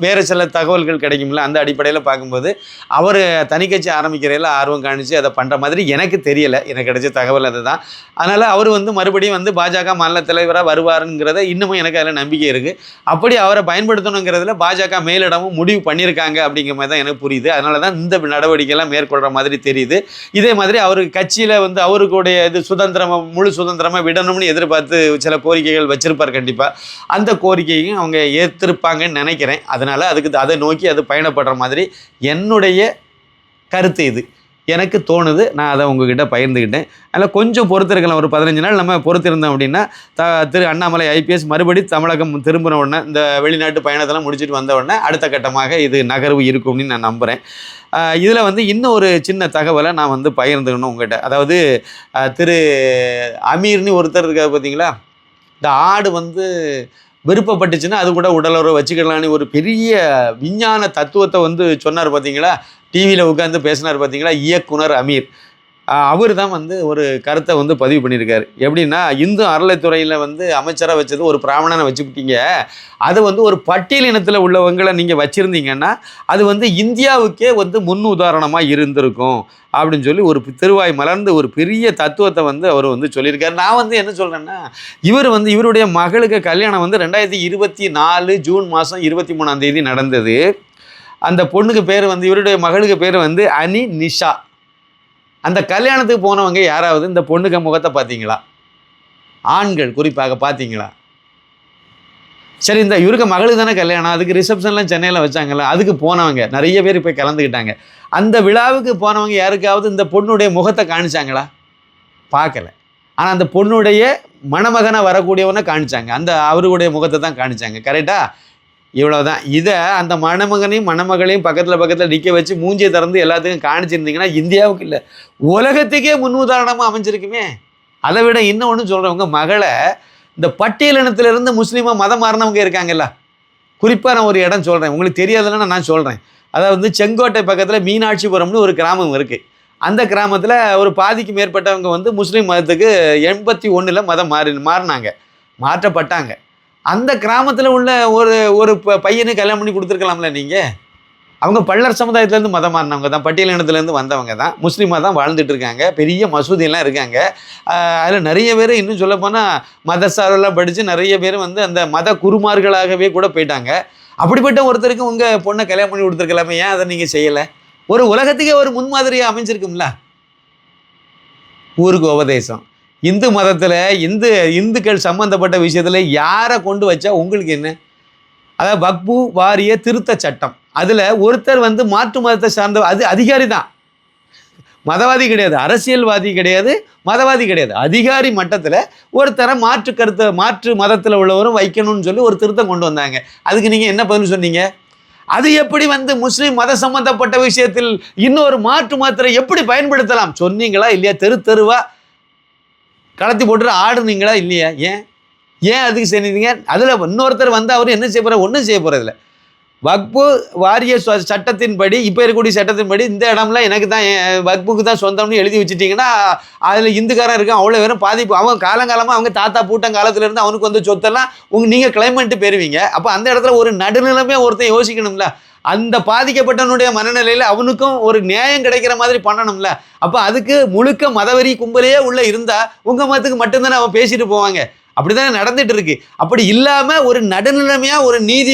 வேறு சில தகவல்கள் கிடைக்கும்ல, அந்த அடிப்படையில் பார்க்கும்போது அவர் தனி கட்சி ஆரம்பிக்கிறதில் ஆர்வம் காணிச்சு அதை பண்ணுற மாதிரி எனக்கு தெரியலை. எனக்கு கிடைச்ச தகவல் அதுதான். அதனால் அவர் வந்து மறுபடியும் வந்து பாஜக மாநில தலைவராக வருவாருங்கிறத இன்னமும் எனக்கு அதில் நம்பிக்கை இருக்குது. அப்படி அவரை பயன்படுத்தணுங்கிறதுல பாஜக மேலிடமும் முடிவு பண்ணியிருக்காங்க அப்படிங்கிற மாதிரி தான் எனக்கு புரியுது. அதனால தான் இந்த நடவடிக்கையெல்லாம் மேற்கொள்கிற மாதிரி தெரியுது. இதே மாதிரி அவருக்கு கட்சியில் வந்து அவருக்குடைய இது முழு சுதந்திரமாக விடணும்னு எதிர்பார்த்து சில கோரிக்கைகள் வச்சிருப்பார். கண்டிப்பாக அந்த கோரிக்கையும் அவங்க ஏற்றிருப்பாங்கன்னு நினைக்கிறேன். அதனால் அதை நோக்கி அது பயணப்படுற மாதிரி என்னுடைய கருத்து இது எனக்கு தோணுது. நான் அதை உங்ககிட்ட பகிர்ந்துக்கிட்டேன். அதில் கொஞ்சம் பொறுத்திருக்கலாம், ஒரு 15 நாள் நம்ம பொறுத்திருந்தோம் அப்படின்னா திரு அண்ணாமலை ஐபிஎஸ் மறுபடி தமிழகம் திரும்பின உடனே இந்த வெளிநாட்டு பயணத்தெல்லாம் முடிச்சுட்டு வந்த உடனே அடுத்த கட்டமாக இது நகர்வு இருக்கும்னு நான் நம்புகிறேன். இதில் வந்து இன்னும் ஒரு சின்ன தகவலை நான் வந்து பகிர்ந்துக்கணும் உங்கள்கிட்ட. அதாவது திரு அமீர்னு ஒருத்தர் இருக்கார் பார்த்தீங்களா, இந்த ஆடு வந்து விருப்பப்பட்டுச்சுன்னா அது கூட உடலுறவு வச்சுக்கலான்னு ஒரு பெரிய விஞ்ஞான தத்துவத்தை வந்து சொன்னார் பார்த்தீங்களா, டிவியில் உட்காந்து பேசினார் பார்த்தீங்களா, இயக்குனர் அமீர். அவர் தான் வந்து ஒரு கருத்தை வந்து பதிவு பண்ணியிருக்காரு. எப்படின்னா, இந்து அறநிலைத்துறையில் வந்து அமைச்சராக வச்சது ஒரு பிராமணனை வச்சுக்கிட்டீங்க, அது வந்து ஒரு பட்டியலினத்தில் உள்ளவங்களை நீங்கள் வச்சுருந்தீங்கன்னா அது வந்து இந்தியாவுக்கே வந்து முன் உதாரணமாக இருந்திருக்கும் அப்படின்னு சொல்லி ஒரு திருவாய் மலர்ந்து ஒரு பெரிய தத்துவத்தை வந்து அவர் வந்து சொல்லியிருக்காரு. நான் வந்து என்ன சொல்கிறேன்னா, இவருடைய மகளுக்கு கல்யாணம் வந்து 2024 ஜூன் மாதம் 23ஆம் தேதி நடந்தது. அந்த பொண்ணுக்கு பேர் வந்து இவருடைய மகளுக்கு பேர் வந்து அனி நிஷா. அந்த கல்யாணத்துக்கு போனவங்க யாராவது இந்த பொண்ணுக்கு முகத்தை பார்த்தீங்களா? ஆண்கள் குறிப்பாக பார்த்தீங்களா? சரி, இந்த இவருக்கு மகளுக்கு தானே கல்யாணம், அதுக்கு ரிசப்ஷன்லாம் சென்னையில் வச்சாங்கல்ல, அதுக்கு போனவங்க நிறைய பேர் போய் கலந்துக்கிட்டாங்க. அந்த விழாவுக்கு போனவங்க யாருக்காவது இந்த பொண்ணுடைய முகத்தை காணிச்சாங்களா? பார்க்கல. ஆனால் அந்த பொண்ணுடைய மணமகனாக வரக்கூடியவனை காணிச்சாங்க, அந்த அவருடைய முகத்தை தான் காணிச்சாங்க. கரெக்டா? இவ்வளோதான். இதை அந்த மணமகனையும் மணமகளையும் பக்கத்தில் நிற்க வச்சு மூஞ்சியை திறந்து எல்லாத்துக்கும் காணிச்சிருந்தீங்கன்னா இந்தியாவுக்கு இல்லை உலகத்துக்கே முன்னுதாரணமாக அமைஞ்சிருக்குமே. அதை விட இன்னொன்று சொல்கிறேன், உங்கள் மகளை இந்த பட்டியலினத்திலிருந்து முஸ்லீமாக மதம் மாறினவங்க இருக்காங்கல்ல, குறிப்பாக நான் ஒரு இடம் சொல்கிறேன், உங்களுக்கு தெரியாதுன்னா நான் சொல்கிறேன். அதாவது செங்கோட்டை பக்கத்தில் மீனாட்சிபுரம்னு ஒரு கிராமம் இருக்குது. அந்த கிராமத்தில் ஒரு பாதிக்கு மேற்பட்டவங்க வந்து முஸ்லீம் மதத்துக்கு 81 மதம் மாறினாங்க, மாற்றப்பட்டாங்க. அந்த கிராமத்தில் உள்ள ஒரு பையனுக்கு கல்யாணம் பண்ணி கொடுத்துருக்கலாம்ல நீங்கள். அவங்க பள்ளர் சமுதாயத்துலேருந்து மதம் மாறினவங்க தான், பட்டியலினத்துலேருந்து வந்தவங்க தான், முஸ்லீமாக தான் வாழ்ந்துட்டு இருக்காங்க, பெரிய மசூதியெல்லாம் இருக்காங்க. அதில் நிறைய பேர் இன்னும் சொல்லப்போனால் மதசாரெல்லாம் படித்து நிறைய பேர் வந்து அந்த மத குருமார்களாகவே கூட போயிட்டாங்க. அப்படிப்பட்ட ஒருத்தருக்கு உங்கள் பொண்ணை கல்யாணம் பண்ணி கொடுத்துருக்கலாமே, ஏன் அதை நீங்கள் செய்யலை? ஒரு உலகத்துக்கே ஒரு முன்மாதிரியாக அமைஞ்சிருக்கும்ல. ஊருக்கு உபதேசம். இந்து மதத்தில் இந்துக்கள் சம்பந்தப்பட்ட விஷயத்தில் யாரை கொண்டு வச்சா உங்களுக்கு என்ன? அதாவது வக்ஃபு வாரிய திருத்த சட்டம், அதில் ஒருத்தர் வந்து மாற்று மதத்தை சார்ந்த, அது அதிகாரி தான், மதவாதி கிடையாது, அரசியல்வாதி கிடையாது, மதவாதி கிடையாது, அதிகாரி மட்டத்தில் ஒருத்தரை மாற்று மதத்தில் உள்ளவரும் வைக்கணும்னு சொல்லி ஒரு திருத்தம் கொண்டு வந்தாங்க. அதுக்கு நீங்கள் என்ன பதில் சொன்னீங்க? அது எப்படி வந்து முஸ்லீம் மத சம்பந்தப்பட்ட விஷயத்தில் இன்னொரு மாற்று மதத்தை எப்படி பயன்படுத்தலாம் சொன்னீங்களா இல்லையா? தெருவா கலத்தி போட்டு ஆடுனீங்களா இல்லையா? ஏன் அதுக்கு செய்றீங்க? அதில் இன்னொருத்தர் வந்து அவர் என்ன செய்ய போகிறார்? ஒன்றும் செய்ய போகிறதில்ல. வக்ஃபு வாரிய சட்டத்தின்படி, இப்போ இருக்கக்கூடிய சட்டத்தின்படி இந்த இடம்லாம் எனக்கு தான், வக்ஃபுக்கு தான் சொந்தம்னு எழுதி வச்சுட்டிங்கன்னா அதில் இந்துக்காரன் இருக்கான், அவ்வளோ வெறும் பாதிப்பு. அவங்க காலங்காலமாக அவங்க தாத்தா பூட்டங்காலத்துலேருந்து அவனுக்கு வந்து சொத்தெல்லாம் நீங்கள் கிளைம் பண்ணிட்டு போயிருவீங்க. அப்போ அந்த இடத்துல ஒரு நடுநிலைமே ஒருத்தன் யோசிக்கணும்ல. அந்த பாதிக்கப்பட்டவனுடைய மனநிலையில் அவனுக்கும் ஒரு நியாயம் கிடைக்கிற மாதிரி பண்ணணும்ல. அப்போ அதுக்கு முழுக்க மதவெறி கும்பலையே உள்ளே இருந்தால் உங்கள் மதத்துக்கு மட்டும்தானே அவன் பேசிட்டு போவாங்க. அப்படி தானே நடந்துட்டு இருக்கு. அப்படி இல்லாமல் ஒரு நடுநிலைமையாக ஒரு நீதி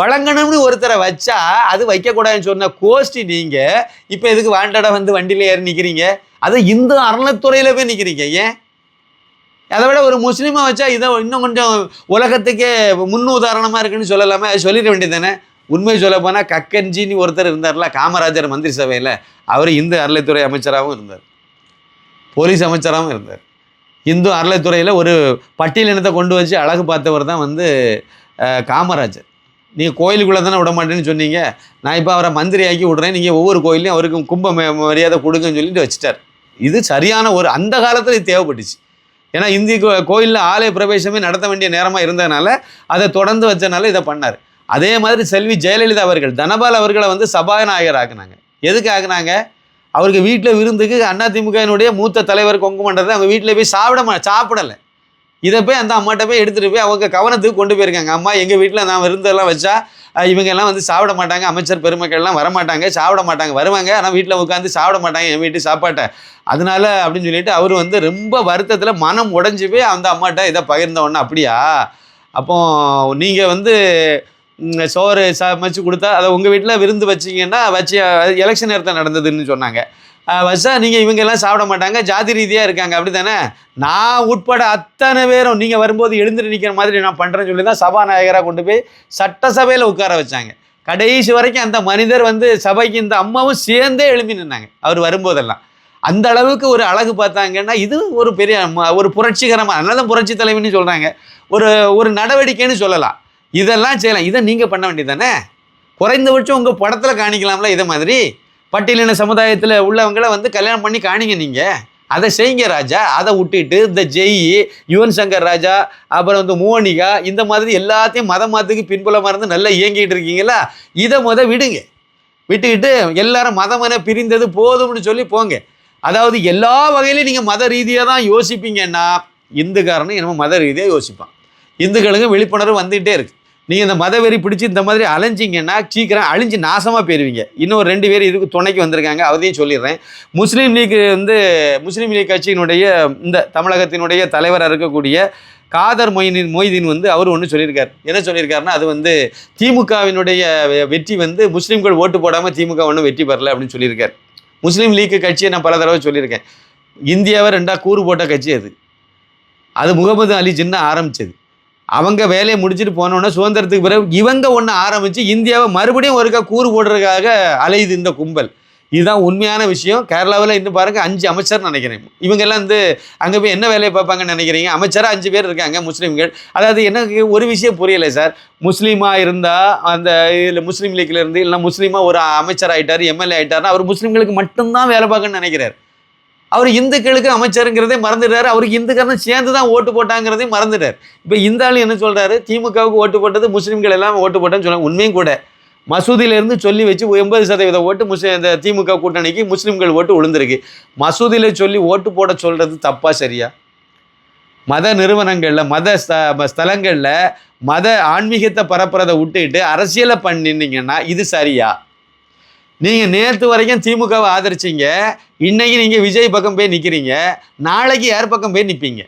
வழங்கணும்னு ஒருத்தரை வச்சா அது வைக்கக்கூடாதுன்னு சொன்ன கோஷ்டி நீங்கள் இப்போ எதுக்கு வாண்டடாக வந்து வண்டியில் ஏறி நிற்கிறீங்க? அது இந்து அறநிலைத்துறையில் போய் நிற்கிறீங்க. ஏன் அதை விட ஒரு முஸ்லீமாக வச்சா இதை இன்னும் கொஞ்சம் உலகத்துக்கே முன்னுதாரணமாக இருக்குன்னு சொல்லலாமே, அது சொல்லிட வேண்டியது தானே. உண்மை சொல்ல போனால் கக்கன்ஜின்னு ஒருத்தர் இருந்தார்ல, காமராஜர் மந்திரி சபையில், அவர் இந்து அறநிலைத்துறை அமைச்சராகவும் இருந்தார், போலீஸ் அமைச்சராகவும் இருந்தார். இந்து அறநிலைத்துறையில் ஒரு பட்டியலினத்தை கொண்டு வச்சு அழகு பார்த்தவர் தான் வந்து காமராஜர். நீங்கள் கோயிலுக்குள்ளே தானே விட மாட்டேன்னு சொன்னீங்க, நான் இப்போ அவரை மந்திரி ஆக்கி விட்றேன், நீங்கள் ஒவ்வொரு கோயிலையும் அவருக்கு கும்ப மரியாதை கொடுங்கன்னு சொல்லிட்டு வச்சுட்டார். இது சரியான ஒரு அந்த காலத்தில் இது தேவைப்பட்டுச்சு. ஏன்னா இந்திய கோயிலில் ஆலய பிரவேசமே நடத்த வேண்டிய நேரமாக இருந்ததுனால அதை தொடர்ந்து வச்சனால இதை பண்ணார். அதே மாதிரி செல்வி ஜெயலலிதா அவர்கள் தனபால் அவர்களை வந்து சபாநாயகர் ஆக்குனாங்க. எதுக்கு ஆக்குனாங்க? அவருக்கு வீட்டில் விருந்துக்கு அதிமுகவினுடைய மூத்த தலைவர் கொங்கு மண்டலத்தை அவங்க வீட்டில் போய் சாப்பிடலை. இதை போய் அந்த அம்மாட்ட போய் எடுத்துகிட்டு போய் அவங்க கவனத்துக்கு கொண்டு போயிருக்காங்க. அம்மா எங்கள் வீட்டில் நான் விருந்தெல்லாம் வச்சா இவங்கெல்லாம் வந்து சாப்பிட மாட்டாங்க, அமைச்சர் பெருமக்கள்லாம் வரமாட்டாங்க, சாப்பிட மாட்டாங்க, வருவாங்க ஆனால் வீட்டில் உட்காந்து சாப்பிட மாட்டாங்க என் வீட்டு சாப்பாட்டை, அதனால அப்படின்னு சொல்லிட்டு அவர் வந்து ரொம்ப வருத்தத்தில் மனம் உடஞ்சி போய் அந்த அம்மாட்ட இதை பகிர்ந்தவொன்னே, அப்படியா அப்போ நீங்கள் வந்து சோறு சமைச்சு கொடுத்தா அதை உங்கள் வீட்டில் விருந்து வச்சிங்கன்னா வச்சு எலெக்ஷன் நேரத்தில் நடந்ததுன்னு சொன்னாங்க. வச்சா நீங்கள் இவங்கெல்லாம் சாப்பிட மாட்டாங்க, ஜாதி ரீதியாக இருக்காங்க, அப்படி தானே? நான் உட்பட அத்தனை பேரும் நீங்கள் வரும்போது எழுந்துட்டு நிற்கிற மாதிரி நான் பண்ணுறேன்னு சொல்லி தான் சபாநாயகராக கொண்டு போய் சட்டசபையில் உட்கார வச்சாங்க. கடைசி வரைக்கும் அந்த மனிதர் வந்து சபைக்கு இந்த அம்மாவும் சேர்ந்தே எழுப்பி நின்னாங்க அவர் வரும்போதெல்லாம். அந்த அளவுக்கு ஒரு அழகு பார்த்தாங்கன்னா இது ஒரு பெரிய ஒரு புரட்சிகரமாக, அதனால தான் புரட்சி தலைவின்னு சொல்கிறாங்க, ஒரு நடவடிக்கைன்னு சொல்லலாம். இதெல்லாம் செய்யலாம். இதை நீங்கள் பண்ண வேண்டியது தானே. குறைந்தபட்சம் உங்கள் படத்தில் காணிக்கலாம்ல. இதை மாதிரி பட்டியலின சமுதாயத்தில் உள்ளவங்களை வந்து கல்யாணம் பண்ணி காணிங்க நீங்கள். அதை செய்யுங்க ராஜா. அதை விட்டுட்டு இந்த ஜெய், யுவன் சங்கர் ராஜா, அப்புறம் வந்து மோனிகா, இந்த மாதிரி எல்லாத்தையும் மதத்துக்கு பின்புலமாக இருந்து நல்லா இயங்கிட்டு இருக்கீங்களா, இதை விட்டுக்கிட்டு எல்லாரும் மதமென பிரிந்தது போதும்னு சொல்லி போங்க. அதாவது எல்லா வகையிலையும் நீங்கள் மத ரீதியாக தான் யோசிப்பீங்கன்னா இந்துக்காரனும் என்னமோ மத ரீதியாக யோசிப்பான். இந்துக்களுக்கு விழிப்புணர்வு வந்துகிட்டே இருக்குது. நீங்கள் இந்த மதவெறி பிடிச்சி இந்த மாதிரி அலைஞ்சிங்கன்னா சீக்கிரம் அழிஞ்சு நாசமாக போயிடுவீங்க. இன்னும் 2 பேர் இதுக்கு துணைக்கு வந்திருக்காங்க, அதையும் சொல்லிடுறேன். முஸ்லீம் லீக் கட்சியினுடைய இந்த தமிழகத்தினுடைய தலைவராக இருக்கக்கூடிய காதர் மொய்தீன் வந்து அவர் ஒன்று சொல்லியிருக்கார். என்ன சொல்லியிருக்காருன்னா, அது வந்து திமுகவினுடைய வெற்றி வந்து முஸ்லீம்கள் ஓட்டு போடாமல் திமுக ஒன்றும் வெற்றி பெறலை அப்படின்னு சொல்லியிருக்கார். முஸ்லீம் லீக் கட்சியை நான் பல தடவை சொல்லியிருக்கேன், இந்தியாவை 2ஆக கூறு போட்ட கட்சி அது முகமது அலி ஜின்னா ஆரம்பித்தது. அவங்க வேலையை முடிச்சுட்டு போனோன்னா சுதந்திரத்துக்கு பிறகு இவங்க ஒன்று ஆரம்பித்து இந்தியாவை மறுபடியும் ஒருக்கா கூறு போடுறதுக்காக அலையுது இந்த கும்பல். இதுதான் உண்மையான விஷயம். கேரளாவில் இன்னும் பாருங்கள் 5 அமைச்சர் நினைக்கிறேன். இவங்கெல்லாம் வந்து அங்கே போய் என்ன வேலையை பார்ப்பாங்கன்னு நினைக்கிறீங்க? அமைச்சராக 5 பேர் இருக்காங்க முஸ்லீம்கள். அதாவது எனக்கு ஒரு விஷயம் புரியலை சார். முஸ்லீமாக இருந்தால் அந்த இதில் முஸ்லீம் லீக்கில் இருந்து இல்லைனா முஸ்லீமாக ஒரு அமைச்சர் ஆகிட்டார், எம்எல்ஏ ஆகிட்டார்னா அவர் முஸ்லீம்களுக்கு மட்டும்தான் வேலை பார்க்கணும்னு நினைக்கிறார். அவர் இந்துக்களுக்கு அமைச்சருங்கிறதே மறந்துடுறாரு. அவருக்கு இந்துக்காரன் சேர்ந்து தான் ஓட்டு போட்டாங்கிறதே மறந்துட்டார். இப்போ இந்த ஆள் என்ன சொல்கிறாரு, திமுகவுக்கு ஓட்டு போட்டது முஸ்லீம்கள் எல்லாம் ஓட்டு போட்டேன்னு சொல்ல உண்மையும் கூட. மசூதியிலேருந்து சொல்லி வச்சு 80% ஓட்டு இந்த திமுக கூட்டணிக்கு முஸ்லீம்கள் ஓட்டு விழுந்திருக்கு. மசூதியில் சொல்லி ஓட்டு போட சொல்கிறது தப்பா சரியா? மத நிறுவனங்களில் மத ஸ்தலங்களில் மத ஆன்மீகத்தை பரப்புறதை விட்டுக்கிட்டு அரசியலை பண்ணினீங்கன்னா இது சரியா? நீங்கள் நேற்று வரைக்கும் திமுகவை ஆதரிச்சிங்க, இன்றைக்கி நீங்கள் விஜய் பக்கம் போய் நிற்கிறீங்க, நாளைக்கு யார் பக்கம் போய் நிற்பீங்க?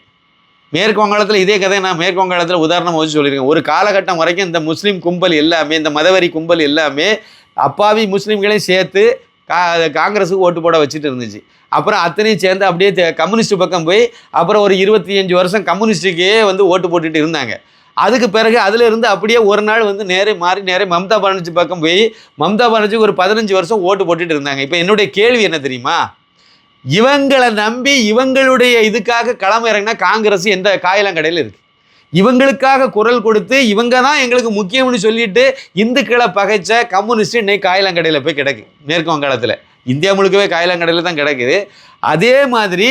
மேற்கு வங்காளத்தில் இதே கதை நான் மேற்கு வங்காளத்தில் உதாரணமாக வச்சு சொல்லியிருக்கேன். ஒரு காலகட்டம் வரைக்கும் இந்த முஸ்லீம் கும்பல் எல்லாமே, இந்த மதவெறி கும்பல் எல்லாமே அப்பாவி முஸ்லீம்களையும் சேர்த்து காங்கிரஸுக்கு ஓட்டு போட வச்சுட்டு இருந்துச்சு. அப்புறம் அத்தனையும் சேர்ந்து அப்படியே கம்யூனிஸ்ட் பக்கம் போய் அப்புறம் ஒரு 25 வருஷம் கம்யூனிஸ்ட்டுக்கே வந்து ஓட்டு போட்டுட்டு இருந்தாங்க. அதுக்கு பிறகு அதில் இருந்து அப்படியே ஒரு நாள் வந்து நேரே மம்தா பானர்ஜி பக்கம் போய் மம்தா பானர்ஜிக்கு ஒரு 15 வருஷம் ஓட்டு போட்டுட்டு இருந்தாங்க. இப்போ என்னுடைய கேள்வி என்ன தெரியுமா? இவங்களை நம்பி இவங்களுடைய இதுக்காக களம் இறங்கினா காங்கிரஸ் எந்த காயலங்கடையில் இருக்குது. இவங்களுக்காக குரல் கொடுத்து இவங்க தான் எங்களுக்கு முக்கியம்னு சொல்லிட்டு இந்துக்களை பகைச்ச கம்யூனிஸ்ட் இன்னைக்கு காயலங்கடையில் போய் கிடக்கு. மேற்கு வங்காளத்தில், இந்தியா முழுக்கவே காயலங்கடையில் தான் கிடக்குது. அதே மாதிரி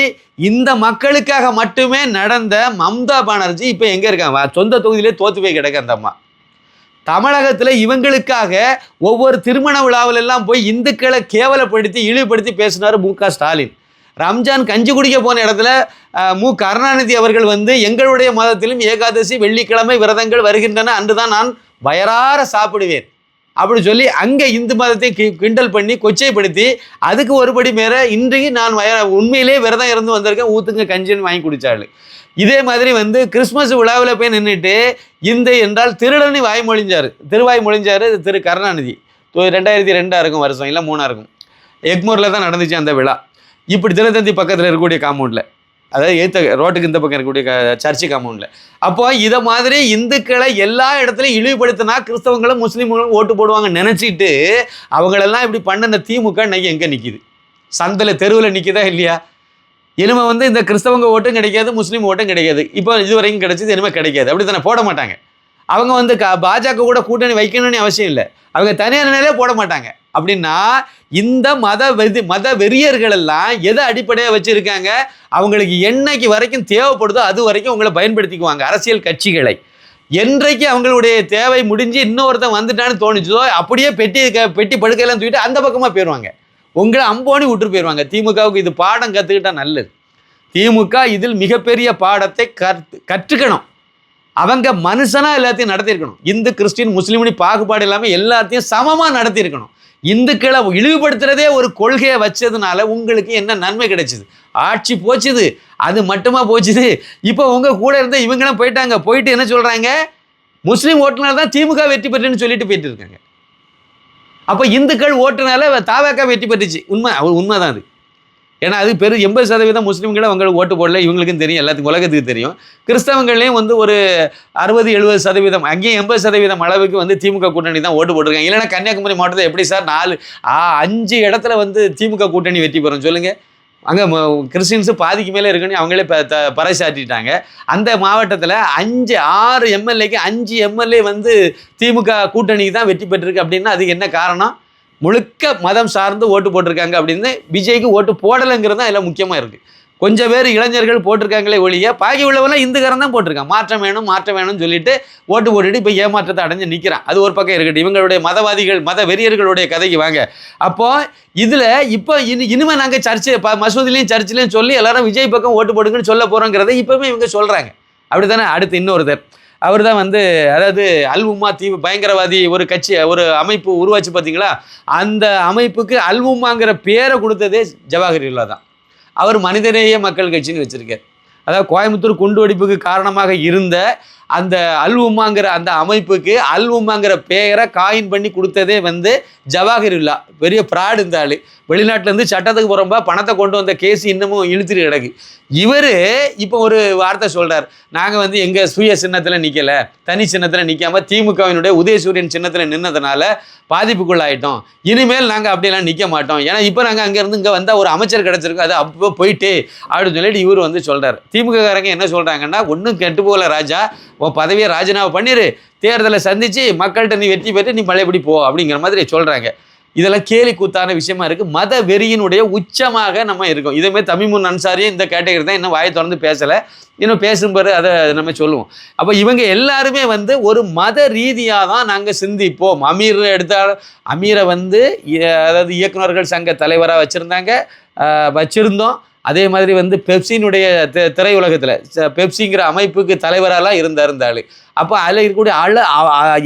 இந்த மக்களுக்காக மட்டுமே நடந்த மம்தா பானர்ஜி இப்போ எங்கே இருக்காங்க? சொந்த தொகுதியிலே தோற்று போய் கிடக்கு அந்த அம்மா. தமிழகத்தில் இவங்களுக்காக ஒவ்வொரு திருமண விழாவிலெல்லாம் போய் இந்துக்களை கேவலப்படுத்தி இழிவுபடுத்தி பேசினார் மு.க. ஸ்டாலின். ரம்ஜான் கஞ்சி குடிக்க போன இடத்துல மு. கருணாநிதி அவர்கள் வந்து எங்களுடைய மதத்திலும் ஏகாதசி வெள்ளிக்கிழமை விரதங்கள் வருகின்றன, அன்றுதான் நான் வயறார சாப்பிடுவேன் அப்படி சொல்லி அங்கே இந்து மதத்தை கிண்டல் பண்ணி கொச்சைப்படுத்தி அதுக்கு ஒருபடி மேலே இன்றைக்கு நான் உண்மையிலே விரதம் இருந்து வந்திருக்கேன், ஊத்துங்க கஞ்சின்னு வாங்கி குடித்தாள். இதே மாதிரி வந்து கிறிஸ்மஸ் விழாவில் போய் நின்றுட்டு இந்து என்றால் திருடனி திருவாய் மொழிஞ்சார் திரு கருணாநிதி. 2002 இருக்கும் வருஷம், இல்லை 3 இருக்கும். எக்மோரில் தான் நடந்துச்சு அந்த விழா. இப்படி தினத்தந்தி பக்கத்தில் இருக்கக்கூடிய காம்பவுண்டில், அதாவது ரோட்டுக்கு இந்த பக்கம் இருக்கக்கூடிய சர்ச்சு காம்பவுண்டில். அப்போ இதை மாதிரி இந்துக்களை எல்லா இடத்துலையும் இழிவுபடுத்தினா கிறிஸ்தவங்களும் முஸ்லீம்களும் ஓட்டு போடுவாங்க நினச்சிட்டு அவங்களெல்லாம் இப்படி பண்ணின திமுக இன்னைக்கு எங்கே நிற்கிது? சந்தில் தெருவில் நிற்கிதா இல்லையா? இனிமே வந்து இந்த கிறிஸ்தவங்க ஓட்டும் கிடைக்காது, முஸ்லீம் ஓட்டும் கிடைக்காது. இப்போ இது வரைக்கும் கிடைச்சது, இனிமேல் கிடைக்காது. அப்படி தானே போட மாட்டாங்க. அவங்க வந்து பாஜக கூட கூட்டணி வைக்கணும்னு அவசியம் இல்லை, அவங்க தனியார் நிலையிலே போட மாட்டாங்க. அப்படின்னா இந்த மத வெறியர்கள் எல்லாம் எதை அடிப்படையாக வச்சுருக்காங்க? அவங்களுக்கு என்னைக்கு வரைக்கும் தேவைப்படுதோ அது வரைக்கும் அவங்களை பயன்படுத்திக்குவாங்க. அரசியல் கட்சிகளை என்றைக்கு அவங்களுடைய தேவை முடிஞ்சு இன்னொருத்தன் வந்துட்டான்னு தோணுச்சதோ அப்படியே பெட்டி படுக்கையெல்லாம் தூக்கிட்டு அந்த பக்கமாக போயிடுவாங்க. உங்களை அம்போனி விட்டுட்டு போயிடுவாங்க. திமுகவுக்கு இது பாடம் கற்றுக்கிட்டா நல்லது. திமுக இதில் மிகப்பெரிய பாடத்தை கற்றுக்கணும். அவங்க மனுஷனாக எல்லாத்தையும் நடத்தியிருக்கணும். இந்து கிறிஸ்டின் முஸ்லீம்னு பாகுபாடு இல்லாமல் எல்லாத்தையும் சமமாக நடத்தியிருக்கணும். இந்துக்களை இழிவுபடுத்துறதே ஒரு கொள்கையை வச்சதுனால உங்களுக்கு என்ன நன்மை கிடைச்சிது? ஆட்சி போச்சுது, அது மட்டுமா போச்சுது. இப்போ உங்கள் கூட இருந்த இவங்களும் போயிட்டாங்க. போயிட்டு என்ன சொல்கிறாங்க? முஸ்லீம் ஓட்டுனால தான் திமுக வெற்றி பெற்றுன்னு சொல்லிட்டு போயிட்டு இருக்காங்க. அப்போ இந்துக்கள் ஓட்டுனால தாவேக்கா வெற்றி பெற்றுச்சு. உண்மைதான் அது. ஏன்னா அது 80% முஸ்லீம்களை அவங்களுக்கு ஓட்டு போடல, இவங்களுக்கும் தெரியும், எல்லாத்துக்கும் உலகத்துக்கு தெரியும். கிறிஸ்தவங்கள்லேயும் வந்து ஒரு 60-70%, அங்கேயும் 80% அளவுக்கு வந்து திமுக கூட்டணி தான் ஓட்டு போட்டிருக்காங்க. இல்லைன்னா கன்னியாகுமரி மாவட்டத்தில் எப்படி சார் 5 இடத்துல வந்து திமுக கூட்டணி வெற்றி பெறும் சொல்லுங்கள்? அங்கே கிறிஸ்டின்ஸு பாதிக்கு மேலே இருக்குன்னு அவங்களே பறைசாட்டிட்டாங்க. அந்த மாவட்டத்தில் 6 எம்எல்ஏக்கு 5 எம்எல்ஏ வந்து திமுக கூட்டணிக்கு தான் வெற்றி பெற்றிருக்கு. அப்படின்னா அதுக்கு என்ன காரணம்? முழுக்க மதம் சார்ந்து ஓட்டு போட்டிருக்காங்க. அப்படின்னு விஜய்க்கு ஓட்டு போடலைங்கிறது தான் எல்லாம் முக்கியமாக இருக்குது. கொஞ்சம் பேர் இளைஞர்கள் போட்டிருக்காங்களே ஒழிய பாக்கி உள்ளவெல்லாம் இந்துக்காரன் தான் போட்டிருக்கான். மாற்றம் வேணும்னு சொல்லிட்டு ஓட்டு போட்டுட்டு இப்போ ஏமாற்றத்தை அடைஞ்சு நிற்கிறான். அது ஒரு பக்கம் இருக்கட்டும். இவங்களுடைய மதவாதிகள் மத வெறியர்களுடைய கதைக்கு வாங்க. அப்போது இதில் இப்போ இனிமேல் நாங்கள் மசூதிலையும் சர்ச்சிலையும் சொல்லி எல்லாரும் விஜய் பக்கம் ஓட்டு போடுங்கன்னு சொல்ல போகிறோங்கிறத இப்போவுமே இவங்க சொல்கிறாங்க. அப்படி தானே? அடுத்து இன்னொருத்தர் அவர் தான் வந்து, அதாவது அல் உம்மா பயங்கரவாதி ஒரு கட்சி ஒரு அமைப்பு உருவாச்சு பார்த்தீங்களா? அந்த அமைப்புக்கு அல் உம்மாங்கிற பேரை கொடுத்ததே ஜவாஹிருல்லா தான். அவர் மனிதநேய மக்கள் கட்சின்னு வச்சுருக்கார். அதாவது கோயம்புத்தூர் குண்டு வெடிப்புக்கு காரணமாக இருந்த அந்த அல் உம்மாங்கிற அந்த அமைப்புக்கு அல் உம்மாங்கிற பெயரை காயின் பண்ணி கொடுத்ததே வந்து ஜவாஹிருல்லா. பெரிய ஃப்ராடு இந்த ஆள். வெளிநாட்டிலேருந்து சட்டத்துக்கு புறம்பா பணத்தை கொண்டு வந்த கேஸ் இன்னமும் இழுத்துட்டு கிடக்கு. இவர் இப்போ ஒரு வார்த்தை சொல்கிறார், நாங்கள் வந்து எங்கள் சுய சின்னத்தில் நிற்கலை, தனி சின்னத்தில் நிற்காமல் திமுகவினுடைய உதயசூரியன் சின்னத்தில் நின்னதுனால பாதிப்புக்குள்ளாயிட்டோம், இனிமேல் நாங்கள் அப்படியெல்லாம் நிற்க மாட்டோம், ஏன்னா இப்போ நாங்கள் அங்கேருந்து இங்கே வந்தால் ஒரு அமைச்சர் கிடச்சிருக்கு, அது அப்போ போயிட்டு அப்படின்னு சொல்லிட்டு இவர் வந்து சொல்கிறார். திமுககாரங்க என்ன சொல்கிறாங்கன்னா, ஒன்றும் கெட்டு போகல ராஜா, உன் பதவியை ராஜினாமா பண்ணிடு, தேர்தலை சந்தித்து மக்கள்கிட்ட நீ வெற்றி பெற்று நீ பழையபடி போ அப்படிங்கிற மாதிரி சொல்கிறாங்க. இதெல்லாம் கேலி கூத்தான விஷயமா இருக்குது. மத வெறியினுடைய உச்சமாக நம்ம இருக்கோம். இதேமாதிரி தமிமுன் அன்சாரியே இந்த கேட்டகரி தான், இன்னும் வாயை திறந்து பேசலை, இன்னும் பேசும்போது அதை நம்ம சொல்லுவோம். அப்போ இவங்க எல்லாருமே வந்து ஒரு மத ரீதியாக தான் நாங்கள் சிந்திப்போம். அமீர் எடுத்தால் அமீரை வந்து அதாவது இயக்குநர்கள் சங்க தலைவராக வச்சுருந்தோம். அதே மாதிரி வந்து பெப்சினுடைய திரையுலகத்தில் பெப்சிங்கிற அமைப்புக்கு தலைவராலாம் இருந்தார். அப்போ அதில் இருக்கக்கூடிய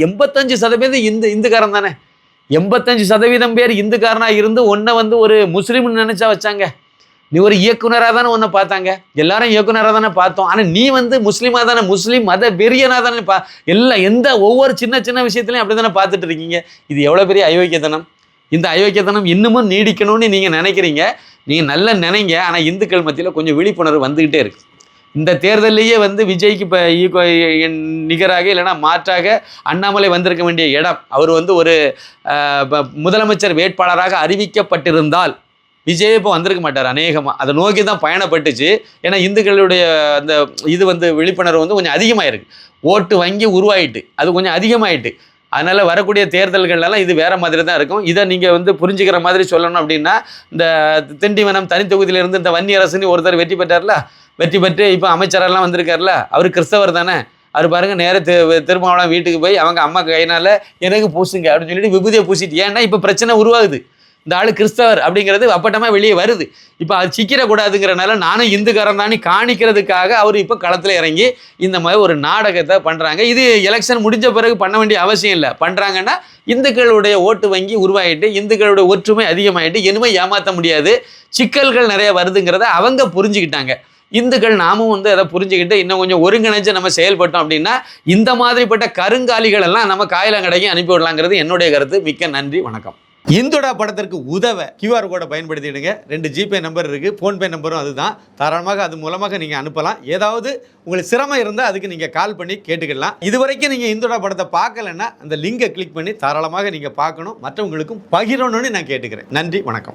85% இந்துக்காரன் தானே. 85% பேர் இந்துக்காரனாக இருந்து ஒன்றை வந்து ஒரு முஸ்லீம்னு நினச்சா வச்சாங்க. நீ ஒரு இயக்குனராக தானே ஒன்றை பார்த்தாங்க, எல்லாரும் இயக்குனராக தானே பார்த்தோம். ஆனால் நீ வந்து முஸ்லீமாக தானே, முஸ்லீம் மத வெறியனாக தானே எல்லாம் ஒவ்வொரு சின்ன சின்ன விஷயத்துலையும் அப்படி தானே பார்த்துட்டு இருக்கீங்க. இது எவ்வளோ பெரிய அயோக்கியத்தனம். இந்த அயோக்கியத்தனம் இன்னமும் நீடிக்கணும்னு நீங்கள் நினைக்கிறீங்க. நீங்கள் நல்லா நினைங்க. ஆனால் இந்துக்கள் மத்தியில் கொஞ்சம் விழிப்புணர்வு வந்துக்கிட்டே இருக்குது. இந்த தேர்தலையே வந்து விஜய்க்கு இப்போ நிகராக இல்லைனா மாற்றாக அண்ணாமலை வந்திருக்க வேண்டிய இடம், அவர் வந்து ஒரு முதலமைச்சர் வேட்பாளராக அறிவிக்கப்பட்டிருந்தால் விஜய் இப்போ வந்திருக்க மாட்டார் அநேகமாக. அதை நோக்கி தான் பயணப்பட்டுச்சு. ஏன்னா இந்துக்களுடைய அந்த இது வந்து விழிப்புணர்வு வந்து கொஞ்சம் அதிகமாகிருக்கு, ஓட்டு வங்கி உருவாயிட்டு அது கொஞ்சம் அதிகமாயிட்டு. அதனால் வரக்கூடிய தேர்தல்கள்லாம் இது வேறு மாதிரி தான் இருக்கும். இதை நீங்கள் வந்து புரிஞ்சுக்கிற மாதிரி சொல்லணும் அப்படின்னா, இந்த திண்டிவனம் தனி தொகுதியிலேருந்து இந்த வன்னி அரசுன்னு ஒருத்தர் வெற்றி பெற்று இப்போ அமைச்சரெல்லாம் வந்திருக்காருல, அவர் கிறிஸ்தவர் தானே. அவர் பாருங்கள், நேர திருமாவளவன் வீட்டுக்கு போய் அவங்க அம்மா கையினால் எனக்கு பூசுங்க அப்படின்னு சொல்லிட்டு விபூதியை பூசிட்டு, ஏன்னா இப்போ பிரச்சனை உருவாகுது. இந்த ஆள் கிறிஸ்தவர் அப்படிங்கிறது அப்பட்டமாக வெளியே வருது. இப்போ அது சிக்கிடக்கூடாதுங்கிறனால நானும் இந்துக்காரன் தானே காணிக்கிறதுக்காக அவர் இப்போ களத்தில் இறங்கி இந்த மாதிரி ஒரு நாடகத்தை பண்ணுறாங்க. இது எலெக்ஷன் முடிஞ்ச பிறகு பண்ண வேண்டிய அவசியம் இல்லை. பண்ணுறாங்கன்னா இந்துக்களுடைய ஓட்டு வங்கி உருவாகிட்டு, இந்துக்களுடைய ஒற்றுமை அதிகமாகிட்டு, இனிமேல் ஏமாற்ற முடியாது, சிக்கல்கள் நிறைய வருதுங்கிறத அவங்க புரிஞ்சுக்கிட்டாங்க. இந்துக்கள் நாமும் வந்து அதை புரிஞ்சுக்கிட்டு இன்னும் கொஞ்சம் ஒருங்கிணைஞ்சு நம்ம செயல்பட்டோம் அப்படின்னா இந்த மாதிரிப்பட்ட கருங்காலிகள் எல்லாம் நம்ம காயிலங்கடைக்கு அனுப்பிவிடலாங்கிறது என்னுடைய கருத்து. மிக்க நன்றி, வணக்கம். இந்துடா படத்திற்கு உதவ QR கோடை பயன்படுத்திடுங்க. 2 ஜிபே நம்பர் இருக்குது, ஃபோன்பே நம்பரும் அதுதான். தாராளமாக அது மூலமாக நீங்கள் அனுப்பலாம். ஏதாவது உங்களுக்கு சிரமம் இருந்தால் அதுக்கு நீங்கள் கால் பண்ணி கேட்டுக்கலாம். இது வரைக்கும் நீங்கள் இந்துடா படத்தை பார்க்கலன்னா அந்த லிங்கை கிளிக் பண்ணி தாராளமாக நீங்கள் பார்க்கணும், மற்றவங்களுக்கும் பகிரணும்னு நான் கேட்டுக்கிறேன். நன்றி, வணக்கம்.